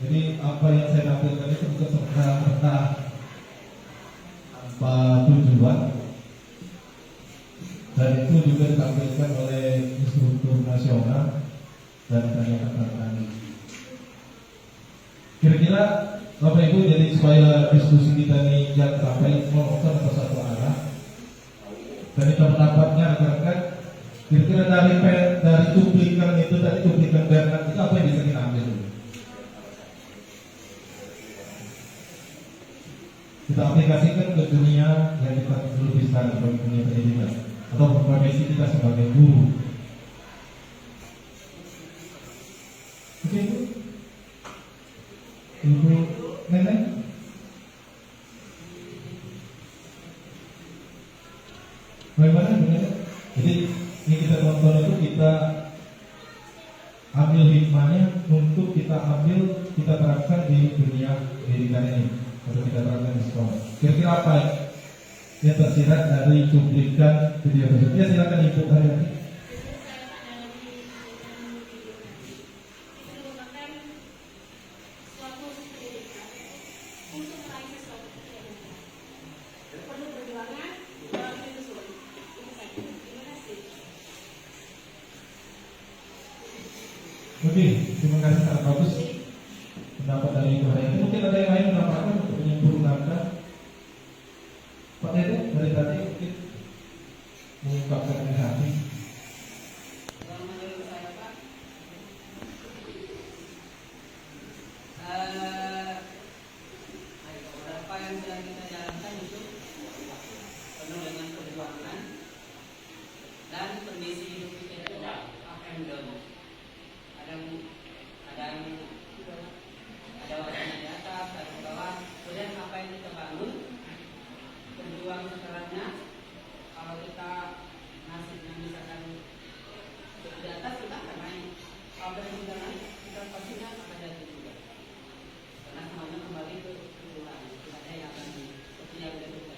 Jadi apa yang saya tampilkan itu bukan serta-merta tanpa tujuan, dan itu juga ditampilkan oleh instruktur nasional dan ditanyakan kami. Kira-kira Bapak Ibu, jadi supaya diskusi kita ini jangan sampai monoton atau satu arah, dan itu pendapatnya agar kira-kira dari cuplikan itu, dari cuplikan Bernard itu apa yang bisa kita ambil dulu? Kita aplikasikan ke dunia yang kita geluti sekarang, sebagai dunia pendidikan atau profesi kita sebagai guru. Oke, Ibu Nenek. Bagaimana? Bagaimana? Jadi ini kita tonton itu kita ambil hikmahnya untuk kita terapkan di dunia pendidikan ini, untuk kita terapkan di sekolah. Kira-kira apa yang tersirat dari cuplikan video tersebut? Ya silakan Ibu Haryati. Oke, terima kasih sangat bagus pendapat dari Ibu Haryati. Mungkin ada yang lain menambahkan untuk menyempurnakan. Pak Dede dari tadi mungkin mengungkapkan dari hati. Menurut saya Pak, beberapa yang sedang kita jalankan itu penuh dengan perjuangan dan kondisi hidup kita itu up and down. Ada waktunya di atas, ada di bawah. Kemudian apa yang kita bangun, berjuang setelahnya. Kalau kita nasibnya misalkan di atas, kita akan naik. Kalau kita naik, kita pastinya akan jatuh juga. Karena semuanya kembali ke Tuhan. Tidak ada yang akan seperti yang kita.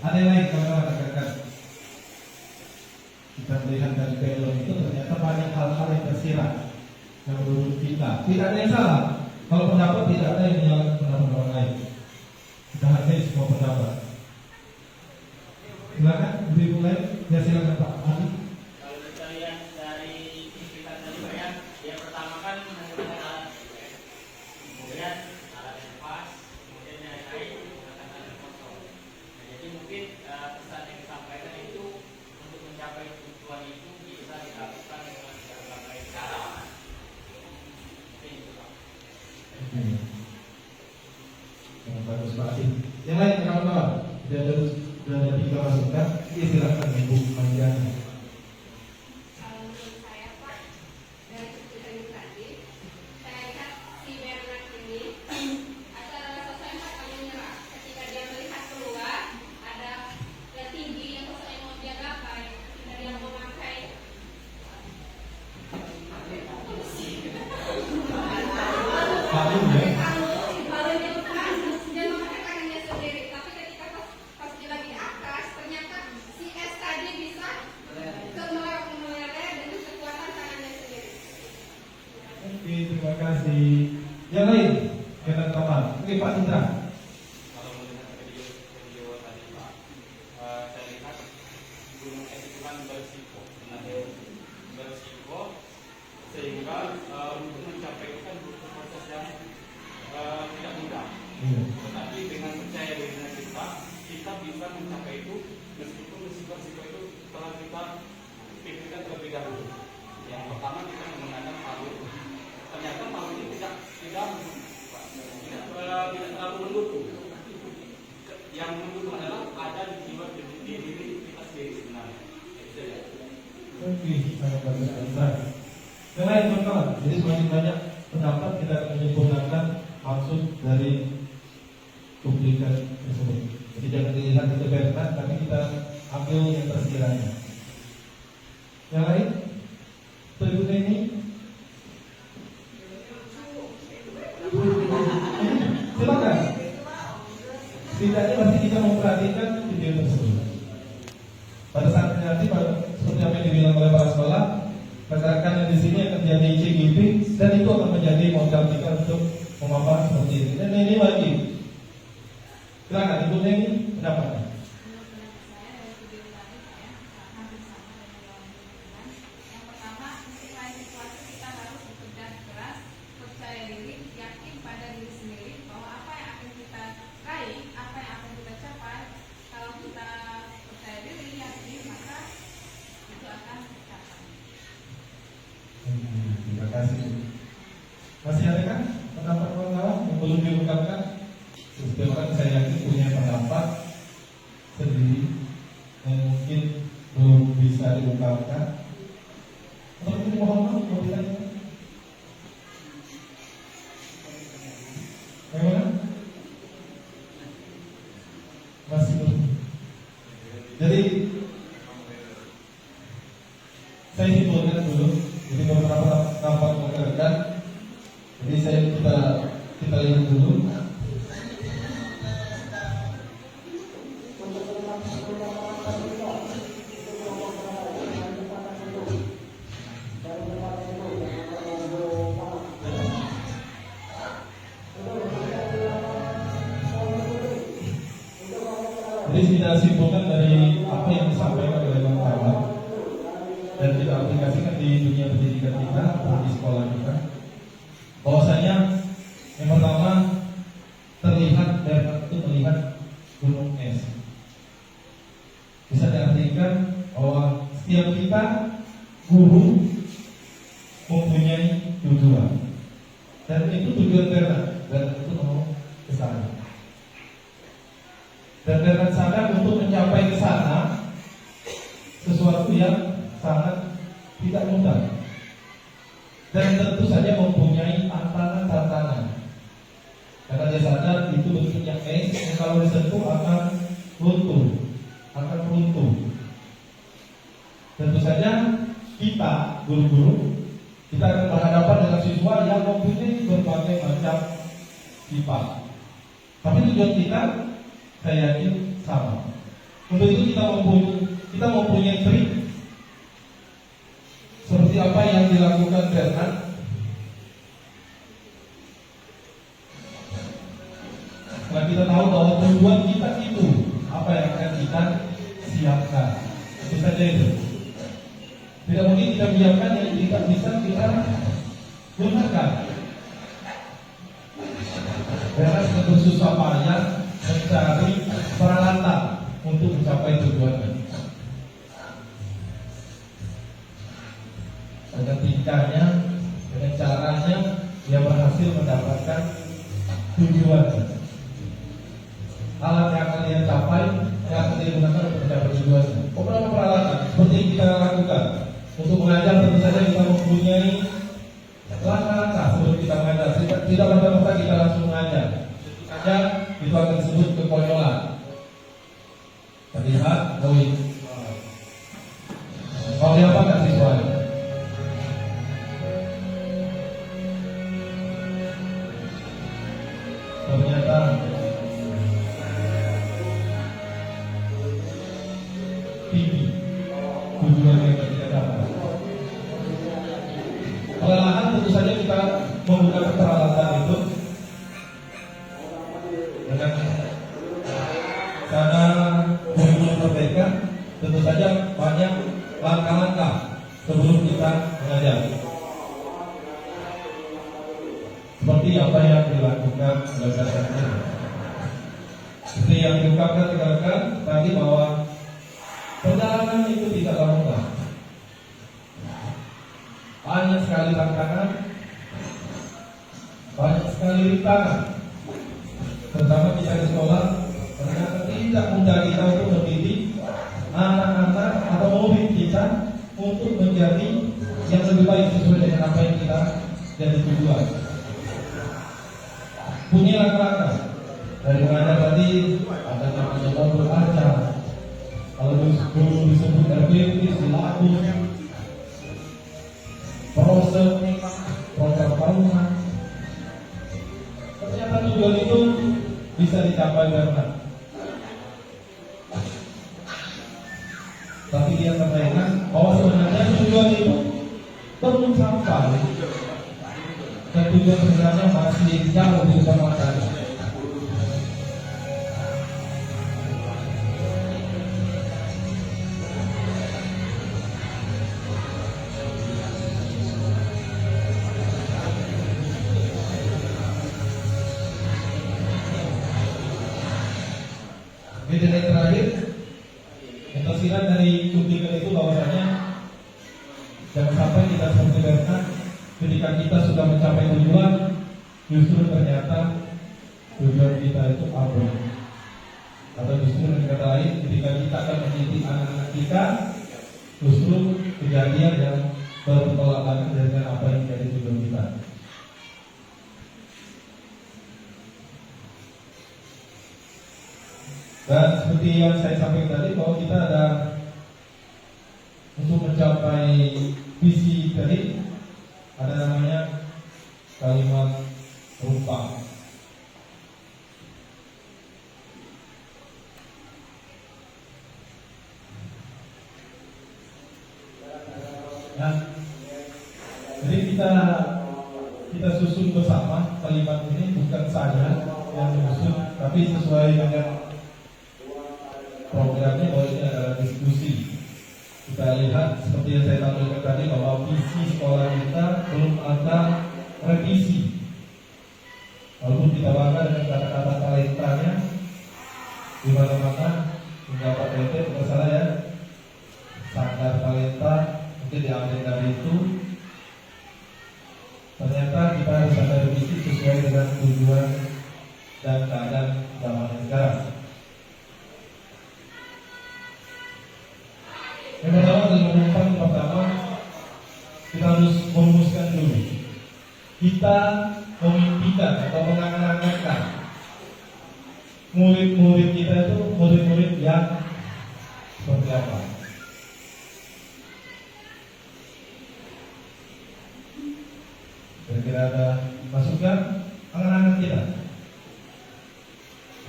Ada yang lain kalau rekan-rekan? Kita melihat dari film itu ternyata banyak hal-hal yang tersirat yang menurut kita tidak ada yang salah. Kalau pendapat tidak ada yang menyalahkan pendapat orang lain. Kita hargai semua pendapat. Silakan lebih mulai. Ya silakan Pak Ali. Kalau kita lihat dari kita tadi Pak ya, yang pertama kan menggunakan alat, kemudian alat yang pas, kemudian yang lain menggunakan alat kontrol. Nah, jadi mungkin pesan yang disampaikan itu untuk mencapai tujuan itu bisa dilakukan dengan berbagai cara. Mungkin itu Pak. Yang bagus Pak Ali. Yang lain kawan-kawan. Sudah ada 3 masukan. Silakan Ibu Mariana. Kalau menurut saya Pak, dari cerita itu tadi, saya lihat si Bernard ini ada rasa sosok yang tak menyerah. Ketika dia melihat keluar, ada tinggi yang sosok yang mau dia gapai. Ketika dia memakai Paling ya. lalu dia bukan dia memakai tangannya sendiri. Tapi ketika pas dia lagi di atas, ternyata si S tadi bisa meleleh dengan kekuatan tangannya sendiri. Oke, terima kasih. Yang lain, kita teman. Oke, Pak Indra. Kalau melihat video tadi Pak, saya lihat gunung es itu kan berisiko, berisiko sehingga untuk mencapai itu kan butuh proses yang tidak mudah. Tetapi dengan percaya diri kita bisa mencapai itu meskipun risiko itu telah kita pikirkan terlebih dahulu. Yang pertama kita menggunakan palu. Ternyata palu ini tidak terlalu mendukung. Yang mendukung adalah ada di jiwa di diri kita sendiri sebenarnya. Oke, sangat bagus Pak Indra. Yang lain teman-teman. Jadi semakin banyak pendapat kita akan menyempurnakan maksud dari publikan tersebut. Jadi jangan dilihat itu Bernard, tapi kita ambil yang tersiratnya. Yang lain, berikutnya ini. Silakan. Setidaknya pasti kita memperhatikan video tersebut. Pada saat nanti seperti apa yang dibilang oleh para sekolah, rekan-rekan yang di sini akan jadi CGP dan itu akan menjadi modal kita untuk memaparkan seperti ini. Dan ini lagi. Silakan Ibu Neng pendapatnya. Menurut saya dari video tadi saya hampir sama dengan yang dibilang. Yang pertama, ketika situasi kita harus bekerja keras, percaya diri, yakin pada diri sendiri bahwa apa yang akan kita raih, apa yang akan kita capai, kalau kita percaya diri, yakin, maka itu akan tercapai. Terima kasih. Masih ada kan pendapat kawan-kawan yang belum diungkapkan? Setiap orang saya yakin punya pendapat sendiri yang mungkin belum bisa diungkapkan. Untuk itu mohon maaf kalau ditanya. Bagaimana? Masih belum. Jadi saya simpulkan dulu, jadi beberapa nampak rekan-rekan. Jadi kita lihat dulu. Jadi kita simpulkan dari apa yang disampaikan oleh Bang Tawar dan kita aplikasikan di dunia pendidikan kita, di sekolah kita, bahwasanya yang pertama terlihat itu melihat gunung es. Bisa diartikan bahwa setiap kita guru mempunyai tujuan, dan itu tujuan Bernard, dan itu mau ke sana. Dan Bernard sadar untuk mencapai ke sana sesuatu yang sangat tidak mudah, dan tentu saja mempunyai tantangan. Karena dia sadar itu bentuknya es yang kalau disentuh akan runtuh. Tentu saja kita guru-guru kita akan berhadapan dengan siswa yang mempunyai berbagai macam sifat. Tapi tujuan kita, saya yakin sama. Untuk itu kita mempunyai trik seperti apa yang dilakukan Bernard. Karena kita tahu bahwa tujuan kita itu apa yang akan kita siapkan. Itu saja itu. Tidak mungkin kita biarkan yang tidak bisa kita gunakan. Bernard sudah bersusah payah mencari peralatan untuk mencapai tujuannya. Dengan tingkahnya, dengan caranya, dia berhasil mendapatkan tujuannya. Alat yang akan dia capai, yang akan dia gunakan untuk mencapai tujuannya. Beberapa peralatan seperti yang kita lakukan untuk mengajar, tentu saja kita mempunyai langkah-langkah sebelum kita mengajar. Tidak pada kita langsung mengajar. Saja itu akan disebut kekonyolan. Terlihat, mau diapakan siswanya? Ternyata tinggi tujuan yang kita dapat. Perlahan tentu saja kita menggunakan peralatan itu dengan karena kurikulum merdeka, tentu saja banyak langkah-langkah sebelum kita mengajar. Seperti apa yang dilakukan oleh Bernard. Seperti yang diungkapkan rekan-rekan tadi bahwa perjalanan itu tidaklah mudah. Banyak sekali tantangan, banyak sekali rintangan. Terutama kita di sekolah, ternyata tidak mudah kita untuk mendidik anak-anak atau mobil kita untuk menjadi yang lebih baik sesuai dengan apa yang kita jadi tujuan. Punya langkah-langkah dari mengajar tadi ada namanya belajar. Kalau dulu disebut RPP, silabus, proses, program tahunan. Ternyata tujuan itu bisa dicapai Bernard. Tapi dia terlena bahwa sebenarnya tujuan itu belum sampai, dan tujuan sebenarnya masih jauh di depan mata. Dan yang terakhir, yang tersirat dari cuplikan itu bahwasanya jangan sampai kita seperti Bernard, ketika kita sudah mencapai tujuan, justru ternyata tujuan kita itu abal. Atau justru dengan kata lain, ketika kita akan mendidik anak-anak kita, justru kejadian yang bertolak belakang dengan apa yang menjadi tujuan kita. Dan seperti yang saya sampaikan tadi, bahwa kita ada untuk mencapai visi tadi, ada namanya kalimat rupa. Nah, jadi kita susun bersama kalimat ini, bukan saya yang menyusun, tapi sesuai dengan programnya, bahwa ini adalah diskusi. Kita lihat seperti yang saya tampilkan tadi, bahwa visi sekolah kita belum ada revisi. Walaupun kita bangga dengan kata-kata talentanya di mana-mana, hingga Pak PT tidak salah ya, sadar talenta mungkin diambil dari itu. Ternyata kita harus ada revisi sesuai dengan tujuan dan keadaan zaman sekarang. Yang pertama dari pertama kita harus merumuskan dulu. Kita memimpikan atau mengangan-angankan murid-murid kita itu murid-murid yang seperti apa? Kira-kira ada masukan angan-angan kita?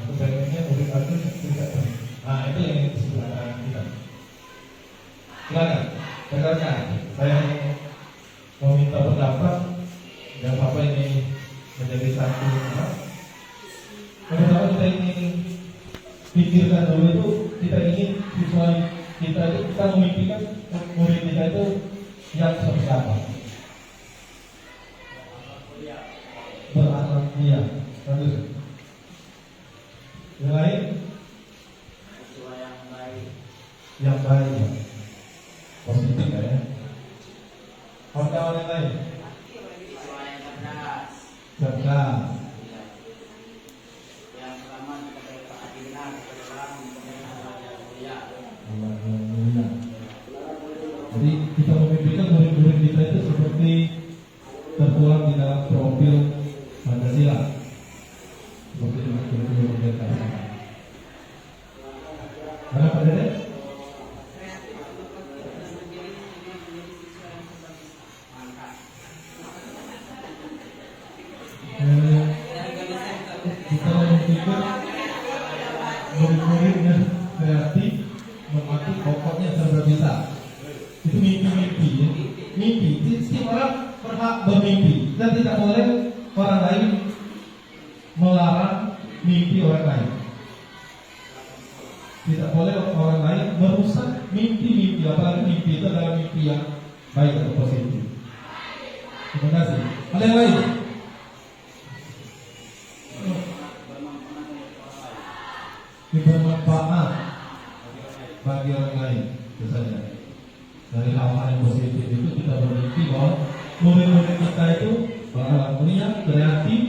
Aku pengennya murid aku tidak. Nah, itu yang disebut angan kita. Silakan, rekan-rekan, saya mau minta pendapat. Yang apa ini menjadi satu. Pertama kita ingin pikirkan dulu itu, kita ingin siswa kita itu, kita memimpikan murid kita itu yang seperti apa? Berakhlak mulia. Bagus. Yang lain? Siswa yang baik. Yang baik ya. Positif ya. Kawan-kawan yang lain? Siswa yang cerdas. Cerdas. Yang pertama kita berakhlak benar, kemudian akhlak yang mulia. Allah yang mulia. Jadi kita memimpikan murid-murid kita itu seperti tertuang di dalam profil Pancasila. Seperti itu profil Pancasila. Mana Pak Dede? Kita memikirkan murid-muridnya kreatif, memakai pokoknya serba bisa. Itu mimpi-mimpi ya. Mimpi, setiap orang berhak bermimpi dan tidak boleh orang lain melarang mimpi orang lain. Tidak boleh orang lain merusak mimpi-mimpi, apalagi mimpi itu adalah mimpi yang baik atau positif. Terima kasih. Ada yang lain? Bermanfaat bagi orang lain, itu saja. Dari hal-hal yang positif itu kita bermimpi bahwa murid-murid kita itu berakhlak mulia, kreatif,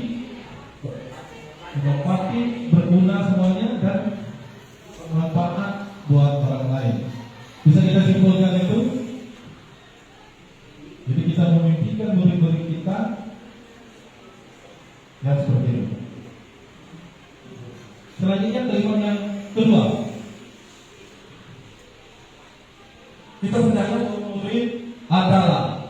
inovatif, berguna semuanya dan bermanfaat buat orang lain. Bisa kita simpulkan itu? Jadi kita memimpikan murid-murid kita yang seperti itu. Selanjutnya kalimat yang kedua, kita percaya bahwa murid adalah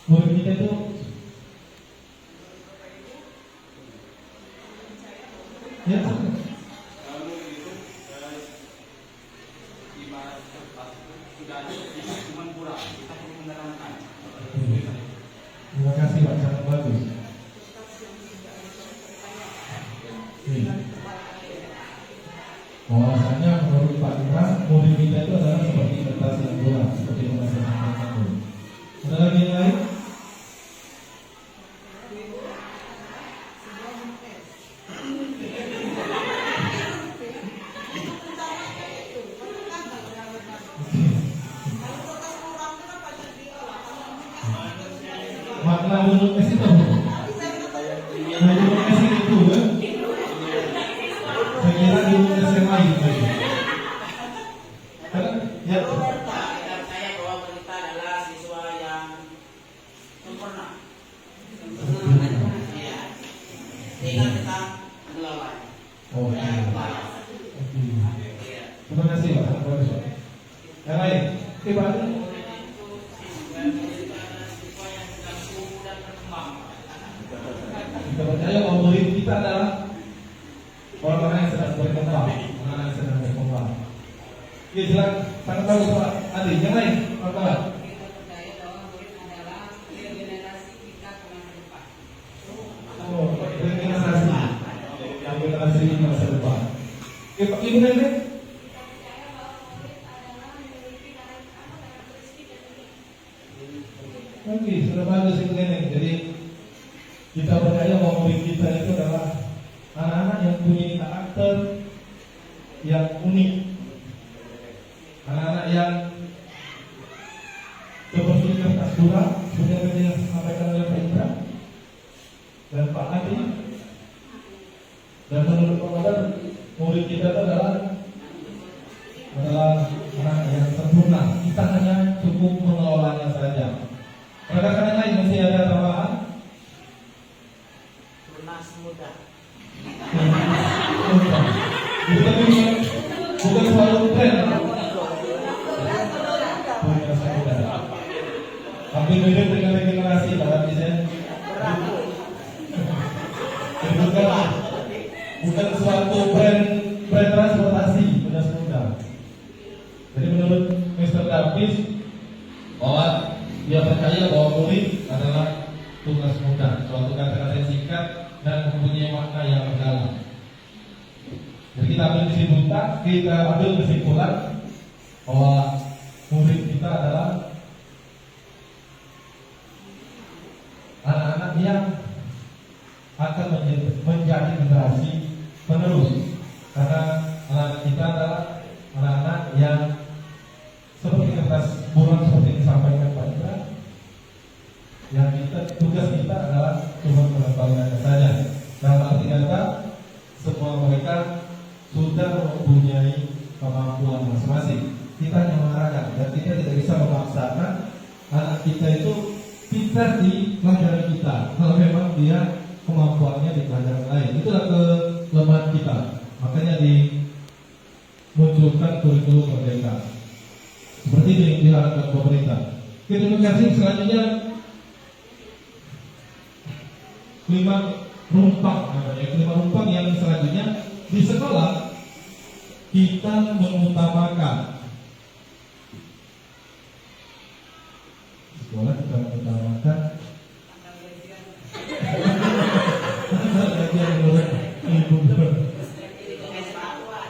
murid kita itu ya. Lalu itu ibarat kertas sudah ada, ini cuma kurang, kita perlu menerangkan. Terima kasih Pak, sangat bagus. Bahwasanya menurut Pak Imran, murid kita itu adalah seperti kertas yang kurang, seperti yang saya sampaikan dulu. Ada lagi yang lain? Makna gunung es itu apa? Nah, gunung es itu kan? Saya kira gunung es yang lain. Karena ya. Kita percaya bahwa kita adalah siswa yang sempurna. dan siswa yang sedang tumbuh dan berkembang. Kita percaya bahwa murid kita adalah orang-orang yang sedang berkembang, orang yang sedang berkembang. Ya jelas, sangat bagus Pak Adi. Yang lain, apa? Kita percaya bahwa murid adalah regenerasi kita ke masa depan. Oh, regenerasi masa depan. Oke, Pak Ibu Nenek. Oke, sudah bagus Ibu Nenek. Jadi kita percaya bahwa murid kita itu adalah anak-anak yang punya karakter yang unik, anak-anak yang seperti kertas surat seperti yang disampaikan oleh Pak Indra dan Pak Adi. Dan menurut Pak Madar, murid kita itu adalah anak yang sempurna. Kita hanya cukup mengelolanya saja. Rekan-rekan lain masih ada tambahan? Tunas muda. Bukan selalu tren. Hampir mirip dengan regenerasi Pak Adi. Bukan suatu brand transportasi mudah mudah. Jadi menurut Mr. Davis bahwa dia percaya bahwa murid adalah tugas muda, suatu kata-kata yang singkat dan mempunyai makna yang mendalam. Jadi kita ambil kesimpulan bahwa murid kita adalah anak-anak yang akan menjadi generasi penerus, karena anak kita adalah anak-anak yang seperti kertas bulan seperti yang disampaikan Pak Indra, yang tugas kita adalah cuma mengembangkan saja. Dalam arti kata semua mereka sudah mempunyai kemampuan masing-masing. Kita hanya mengarahkan dan kita tidak bisa memaksakan anak kita itu pintar di pelajaran kita kalau memang dia kemampuannya di pelajaran lain. Itulah kelemahan kita. Makanya dimunculkan kurikulum merdeka seperti ini yang diharapkan pemerintah. Terima kasih. Selanjutnya kelima rumpang yang selanjutnya di sekolah kita mengutamakan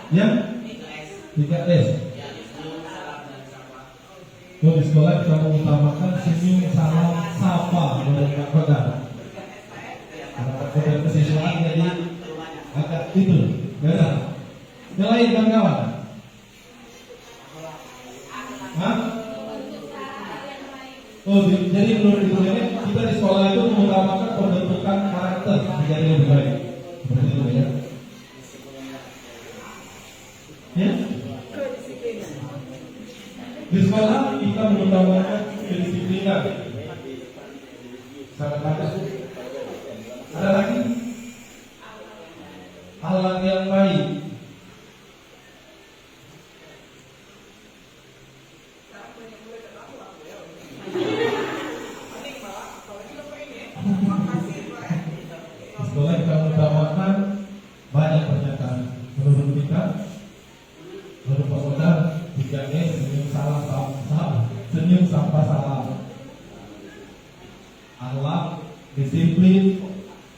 yang 3S. Di sekolah kita mengutamakan senyum, salam, sapa, berkata. Karena kesiswaan jadi agak itu, beda. Yang lain kawan-kawan. Jadi menurut itu kita di sekolah itu mengutamakan pembentukan karakter menjadi lebih baik. Seperti itu ya. Ya. Di sekolah kita mengutamakan kedisiplinan. Sangat bagus. Ada lagi akhlak yang baik. Sekolah kita mengutamakan banyak pernyataan. Menurut kita, menurut Pak Kodar, 3S, senyum sampai salam, akhlak, disiplin,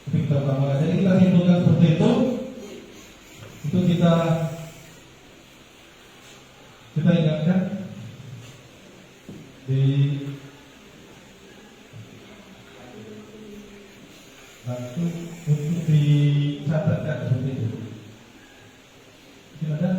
itu kita utamakan. Jadi kita simpulkan seperti itu kita ingatkan di satu untuk dicatatkan seperti itu. Silakan.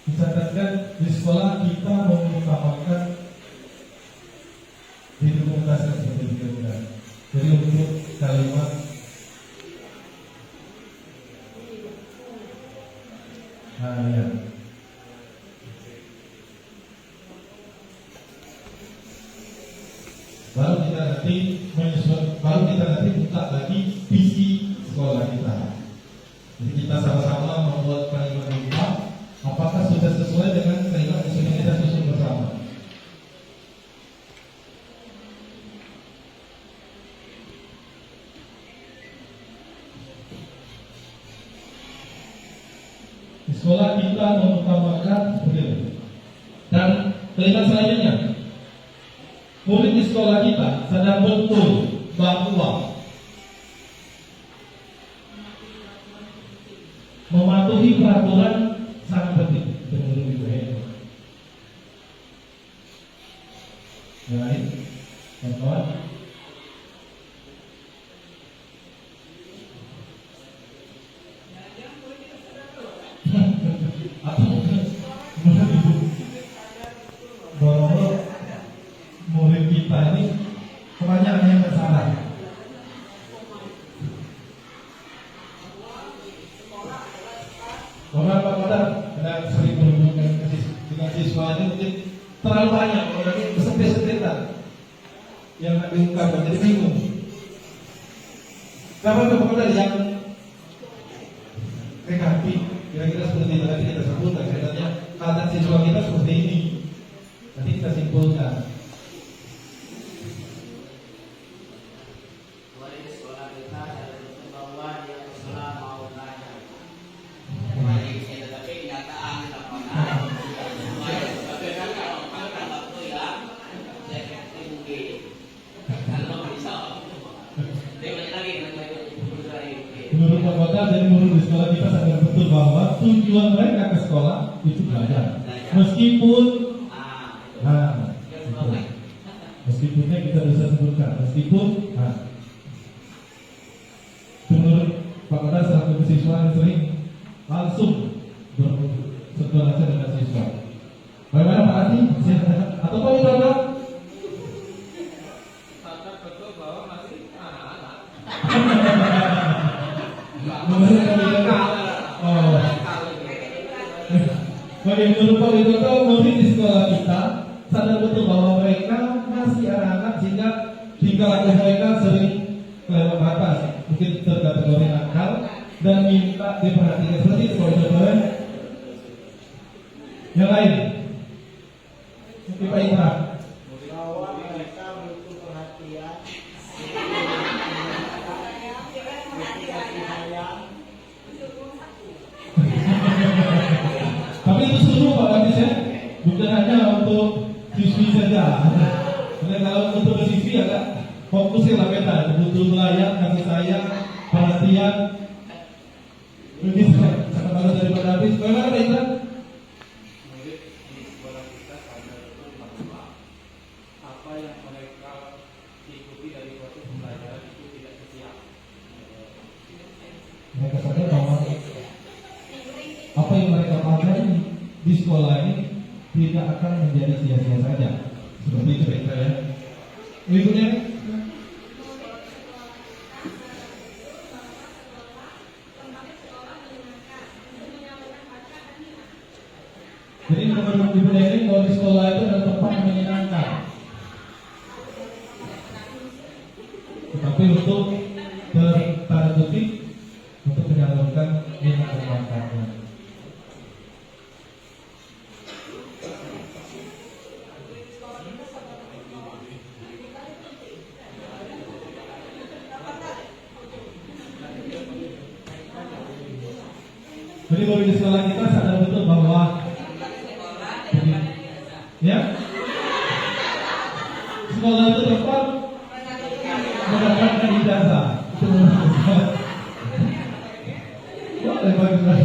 Dicatatkan di sekolah kita mengutamakan didokumentasikan seperti itu. Jadi untuk kalimat ya. Baru kita nanti buka lagi visi sekolah kita. Jadi kita sama-sama membuat kalimat kita, apakah sudah sesuai dengan kalimat yang sudah kita susun bersama? Di sekolah kita mengutamakan begini. Dan kalimat selanjutnya, murid di sekolah kita sadar betul bahwa mematuhi peraturan sangat penting menurut Ibu Heni. Yang lain, kawan-kawan. Atau mungkin menurut Ibu bahwa murid kita ini kebanyakan yang bersalah. Orang Pak Kodar kadang sering berhubungan dengan siswa ini mungkin terlalu banyak orang ini kesepitan yang nak diungkapkan jadi bingung. Kapan Pak Kodar yang negatif kira-kira seperti itu nanti kita sebutkan katanya keadaan siswa kita seperti ini nanti kita simpulkan. Murid di sekolah kita sadar betul bahwa dia bersekolah mau belajar. Tetapi kenyataan di lapangan, tapi kan waktu ya saya mungkin kalau bisa, dia banyak lagi Menurut Pak Kodar dari murid di sekolah kita sadar betul bahwa tujuan mereka ke sekolah itu belajar. Meskipun meskipunnya kita bisa sebutkan meskipun menurut Pak Kodar selaku siswa yang sering langsung bersekolah dengan siswa. Bagaimana Pak Adi? Atau Pak Widodo? Sadar betul bahwa masih anak-anak. Menurut Pak Widodo, menurut Pak Widodo, murid di sekolah kita sadar betul bahwa mereka masih anak-anak sehingga tingkah laku mereka sering kelewat batas, mungkin terkategori nakal dan minta diperhatikan seperti itu Pak Widodo. Yang lain, mungkin Pak Indra. Bahwa mereka butuh perhatian, butuh kasih sayang. Tapi itu seluruh Pak Kadis ya, bukan hanya untuk siswi saja. Karena kalau untuk siswi agak fokusnya lah kita, butuh layak, kasih sayang, perhatian. Ini sangat bagus dari Pak Kadis. Bagaimana Pak Indra? Murid di sekolah kita sadar betul bahwa apa yang mereka ikuti dari proses pembelajaran itu tidak setia. Mereka sadar bahwa apa yang mereka pelajari di sekolah ini tidak akan menjadi sia-sia saja. Seperti itu Pak Indra ya. Berikutnya. Jadi menurut Ibu Neni kalau di sekolah itu adalah tempat yang menyenangkan. Tetapi untuk tanda kutip untuk menyalurkan minat dan bakatnya. Jadi kalau di sekolah kita sadar betul bahwa ya sekolah itu tempat mendapatkan ijazah. Boleh bagus.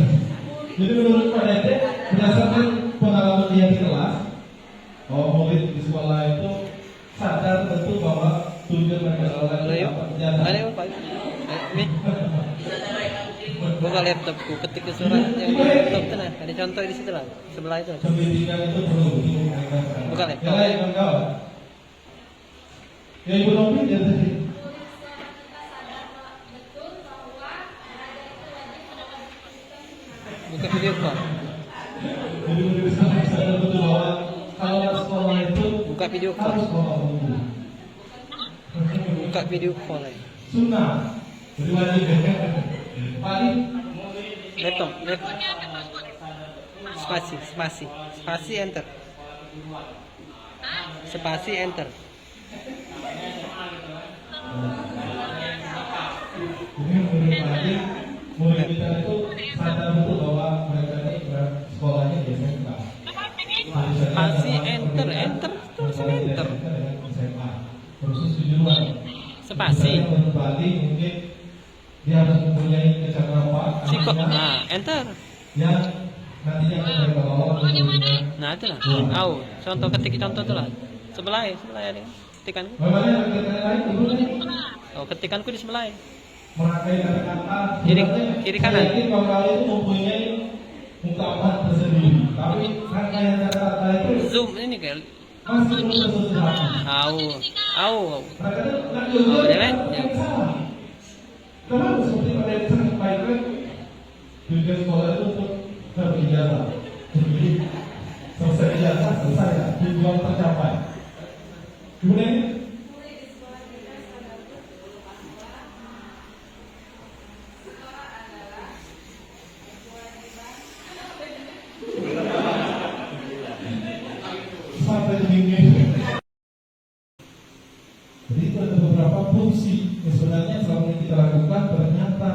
Jadi menurut Pak Dede berdasarkan pengalaman dia di kelas, murid di sekolah itu sadar betul bahwa tujuan mereka adalah dapat ijazah. Buka laptopku, ketik ke surat yang di laptop itu nah, ada contoh di situ lah, sebelah itu. Pendidikan itu perlu Buka laptop. Yang lain kawan. Ya Ibu Novi dia tadi. Buka video call. Jadi murid sekolah sadar betul bahwa kalau sekolah itu Buka video call. harus bawa buku. Buka video call. Sunnah. Jadi wajib. Paling Murid Laptop. Spasi enter. Spasi enter. Jadi menurut Pak Adi, murid kita itu sadar betul bahwa mereka ini sekolahnya di SMK. Spasi enter terus enter. SMA, khusus kejuruan. Spasi. Menurut Pak Adi mungkin dia harus mempunyai kecakapan Enter. yang nantinya akan mereka bawa untuk muridnya. Nah itu lah. Contoh ketik contoh itu lah. Sebelah ada ketikan. Bagaimana rekan-rekan lain ibu nih? Ketikanku di sebelah. Merangkai kata-kata Kiri kanan. Saya yakin kalau kalian itu mempunyai ungkapan tersendiri, tapi rangkaian kata-kata itu Zoom ini kayak. masih belum sesuai. Au. Mereka yang salah. Kenapa seperti pada yang sampaikan tujuan sekolah itu untuk berijazah. Jadi selesai ijazah selesai ya, tujuan tercapai. Kemudian sampai begini. Jadi itu ada beberapa fungsi yang sebenarnya selama ini kita lakukan ternyata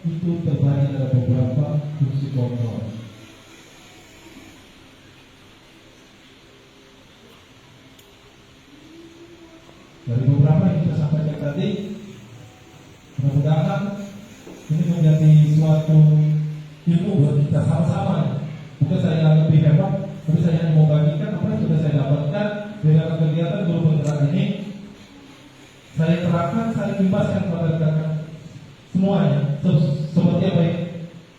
itu terbagi ada beberapa fungsi kontrol. Dari beberapa yang kita sampaikan tadi, mudah-mudahan ini menjadi suatu ilmu buat kita sama-sama. Bukan saya lebih hebat, tapi saya hanya mau bagikan apa yang sudah saya dapatkan dengan kegiatan guru penggerak ini. Saya terapkan, saya kimbaskan kepada rekan-rekan semuanya seperti apa yang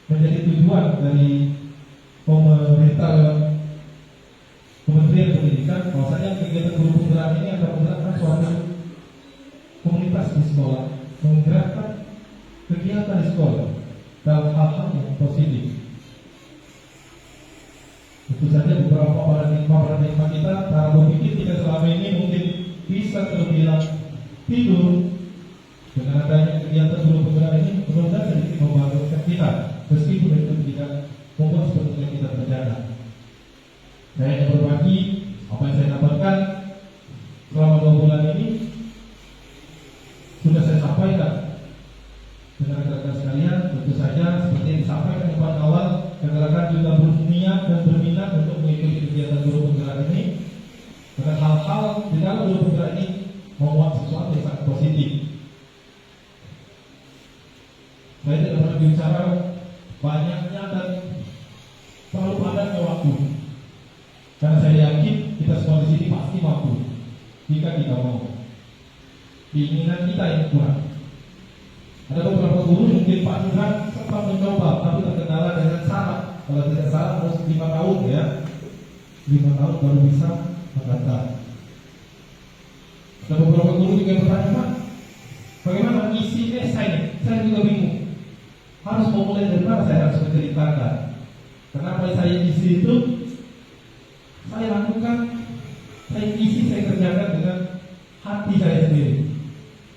menjadi tujuan dari pemerintah Kementerian Pendidikan, bahwasanya kegiatan guru penggerak ini akan menggerakkan suatu komunitas di sekolah, menggerakkan kegiatan di sekolah dalam hal-hal yang positif. Tentu saja beberapa paradigma kita, cara berpikir kita selama ini mungkin bisa terbilang tidur. Dengan adanya kegiatan guru penggerak ini benar-benar sedikit membangunkan kita, meskipun itu tidak membuat seperti yang kita terjaga. Saya ingin berbagi apa yang saya dapatkan selama 2 bulan ini. Sudah saya sampaikan dengan rekan-rekan sekalian. Tentu saja seperti yang disampaikan di awal, rekan-rekan juga berniat dan berminat untuk mengikuti kegiatan guru penggerak ini dengan hal-hal di dalam guru penggerak ini membuat sesuatu yang sangat positif. Saya tidak pernah bicara banyaknya dan terlalu padatnya waktu, karena saya yakin kita semua di sini pasti mampu jika kita mau. Keinginan kita yang kurang. Ada beberapa guru mungkin Pak Tuhan sempat mencoba, tapi terkendala dengan syarat. Kalau tidak salah harus 5 tahun ya, 5 tahun baru bisa mendaftar. Ada beberapa guru juga bertanya, Pak, bagaimana isi esai? Saya juga bingung. Harus memulai dari mana saya harus menceritakan. Kenapa saya isi itu? Saya lakukan, saya isi, saya kerjakan dengan hati saya sendiri.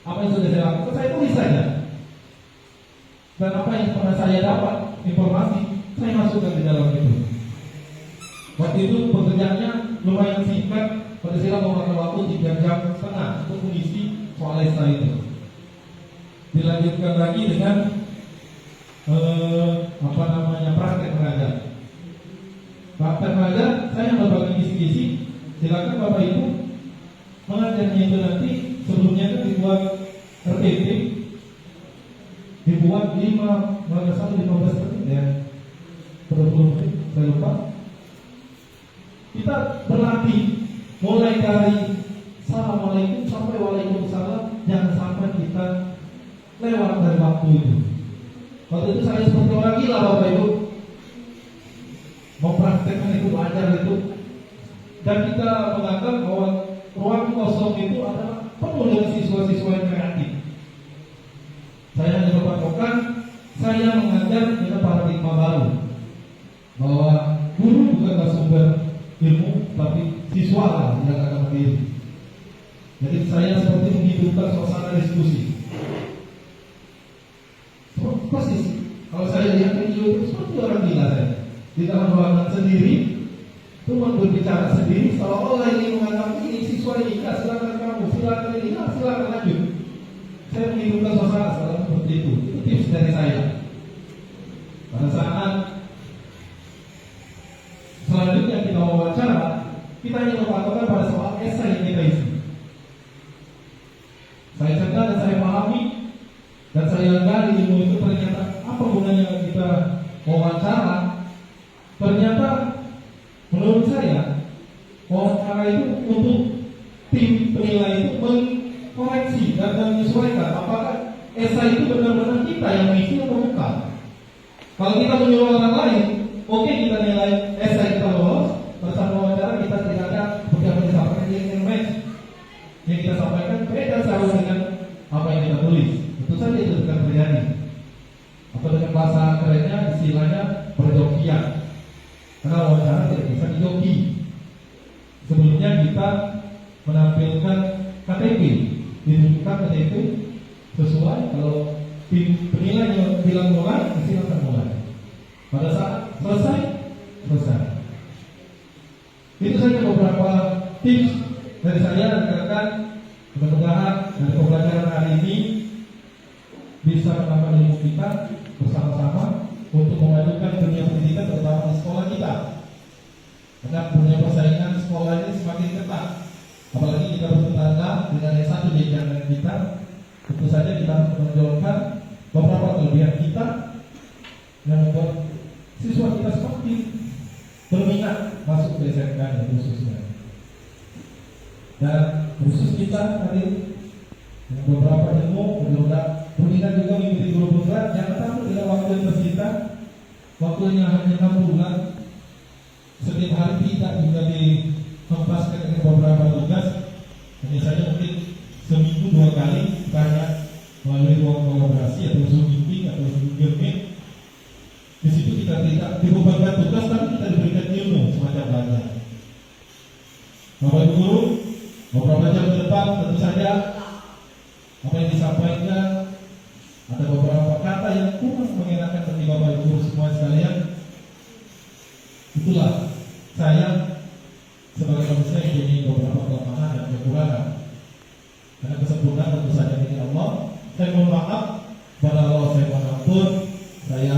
Apa yang sudah saya lakukan, saya tulis saja. Dan apa yang pernah saya dapat informasi, saya masukkan di dalam itu. Waktu itu pekerjaannya lumayan singkat. Pada saya memakan waktu 3,5 jam untuk mengisi soal esai itu. Dilanjutkan lagi dengan praktek mengajar. Praktek mengajar saya berbagi kisi-kisi. Silakan Bapak Ibu mengajarnya itu nanti. Sebelumnya itu dibuat RPT, dibuat 15 menit ya, 20 menit saya lupa. Kita berlatih mulai dari Assalamualaikum sampai Waalaikumsalam. Jangan sampai kita lewat dari waktu itu. Waktu itu saya seperti orang gila Bapak Ibu, mempraktekkan itu, belajar itu. Dan kita menganggap bahwa ruang kosong itu adalah penuh dengan siswa-siswa yang kreatif. Saya hanya berpatokan, saya mengajar dengan paradigma baru, bahwa guru bukanlah sumber ilmu, tapi siswa lah yang akan berdiri. Jadi saya seperti menghidupkan suasana diskusi. Persis, kalau Kalau saya lihat video itu seperti orang gila saya. Di dalam ruangan sendiri, cuma berbicara sendiri, seolah-olah ini mengatakan ini siswa ini, silakan kamu, silakan ini, silakan lanjut. Saya menghidupkan suasana seperti itu. Itu tips dari saya. Pada saat selanjutnya kita wawancara, kita hanya mengatakan pada soal esai yang kita isi. Saya cerita dan saya pahami dan saya gali ilmu itu, ternyata apa gunanya kita wawancara? Ternyata menurut saya wawancara itu untuk tim penilai itu mengkoreksi dan menyesuaikan apakah esai itu benar-benar kita yang mengisi atau bukan. Kalau kita menyuruh orang lain, oke, kita nilai esai kita lolos, bersama wawancara kita tidak ada seperti apa yang disampaikan di match. Yang kita sampaikan beda jauh dengan apa yang kita tulis. Tentu saja itu tidak terjadi. Atau dengan bahasa kerennya istilahnya perjokian. Karena wawancara tidak bisa dijoki. Sebelumnya kita menampilkan KTP, ditunjukkan KTP sesuai. Kalau tim penilai bilang mulai, silakan mulai. Pada saat selesai. Itu saja beberapa tips dari saya rekan-rekan. Mudah-mudahan dari pembelajaran hari ini bisa menambah ilmu kita bersama-sama untuk memajukan dunia pendidikan, terutama di sekolah kita. Karena punya persaingan sekolah ini semakin ketat. Apalagi kita bertetangga dengan S1 jenjang kita, tentu saja kita menonjolkan beberapa kelebihan kita yang membuat siswa kita semakin berminat masuk ke SMK khususnya. Dan khusus kita tadi beberapa ilmu, mudah-mudahan pendidikan juga mengikuti guru berat. Jangan takut dengan waktu yang tersita, waktunya hanya 6 bulan. Setiap hari kita juga dihempaskan dengan beberapa tugas. Hanya saja mungkin seminggu 2 kali banyak melalui ruang kolaborasi atau Zoom meeting atau Google Meet. Di situ kita tidak dibebankan tugas, tapi kita diberikan ilmu semacam banyak. Bapak Ibu Guru, beberapa jam ke depan tentu saja apa yang disampaikan ada beberapa kata yang kurang mengenakan bagi Bapak Ibu Guru semua sekalian. Itulah saya sebagai manusia yang punya beberapa kelemahan dan kekurangan. Karena kesempurnaan tentu saja milik Allah. Saya mohon maaf pada Allah, saya mohon ampun. Saya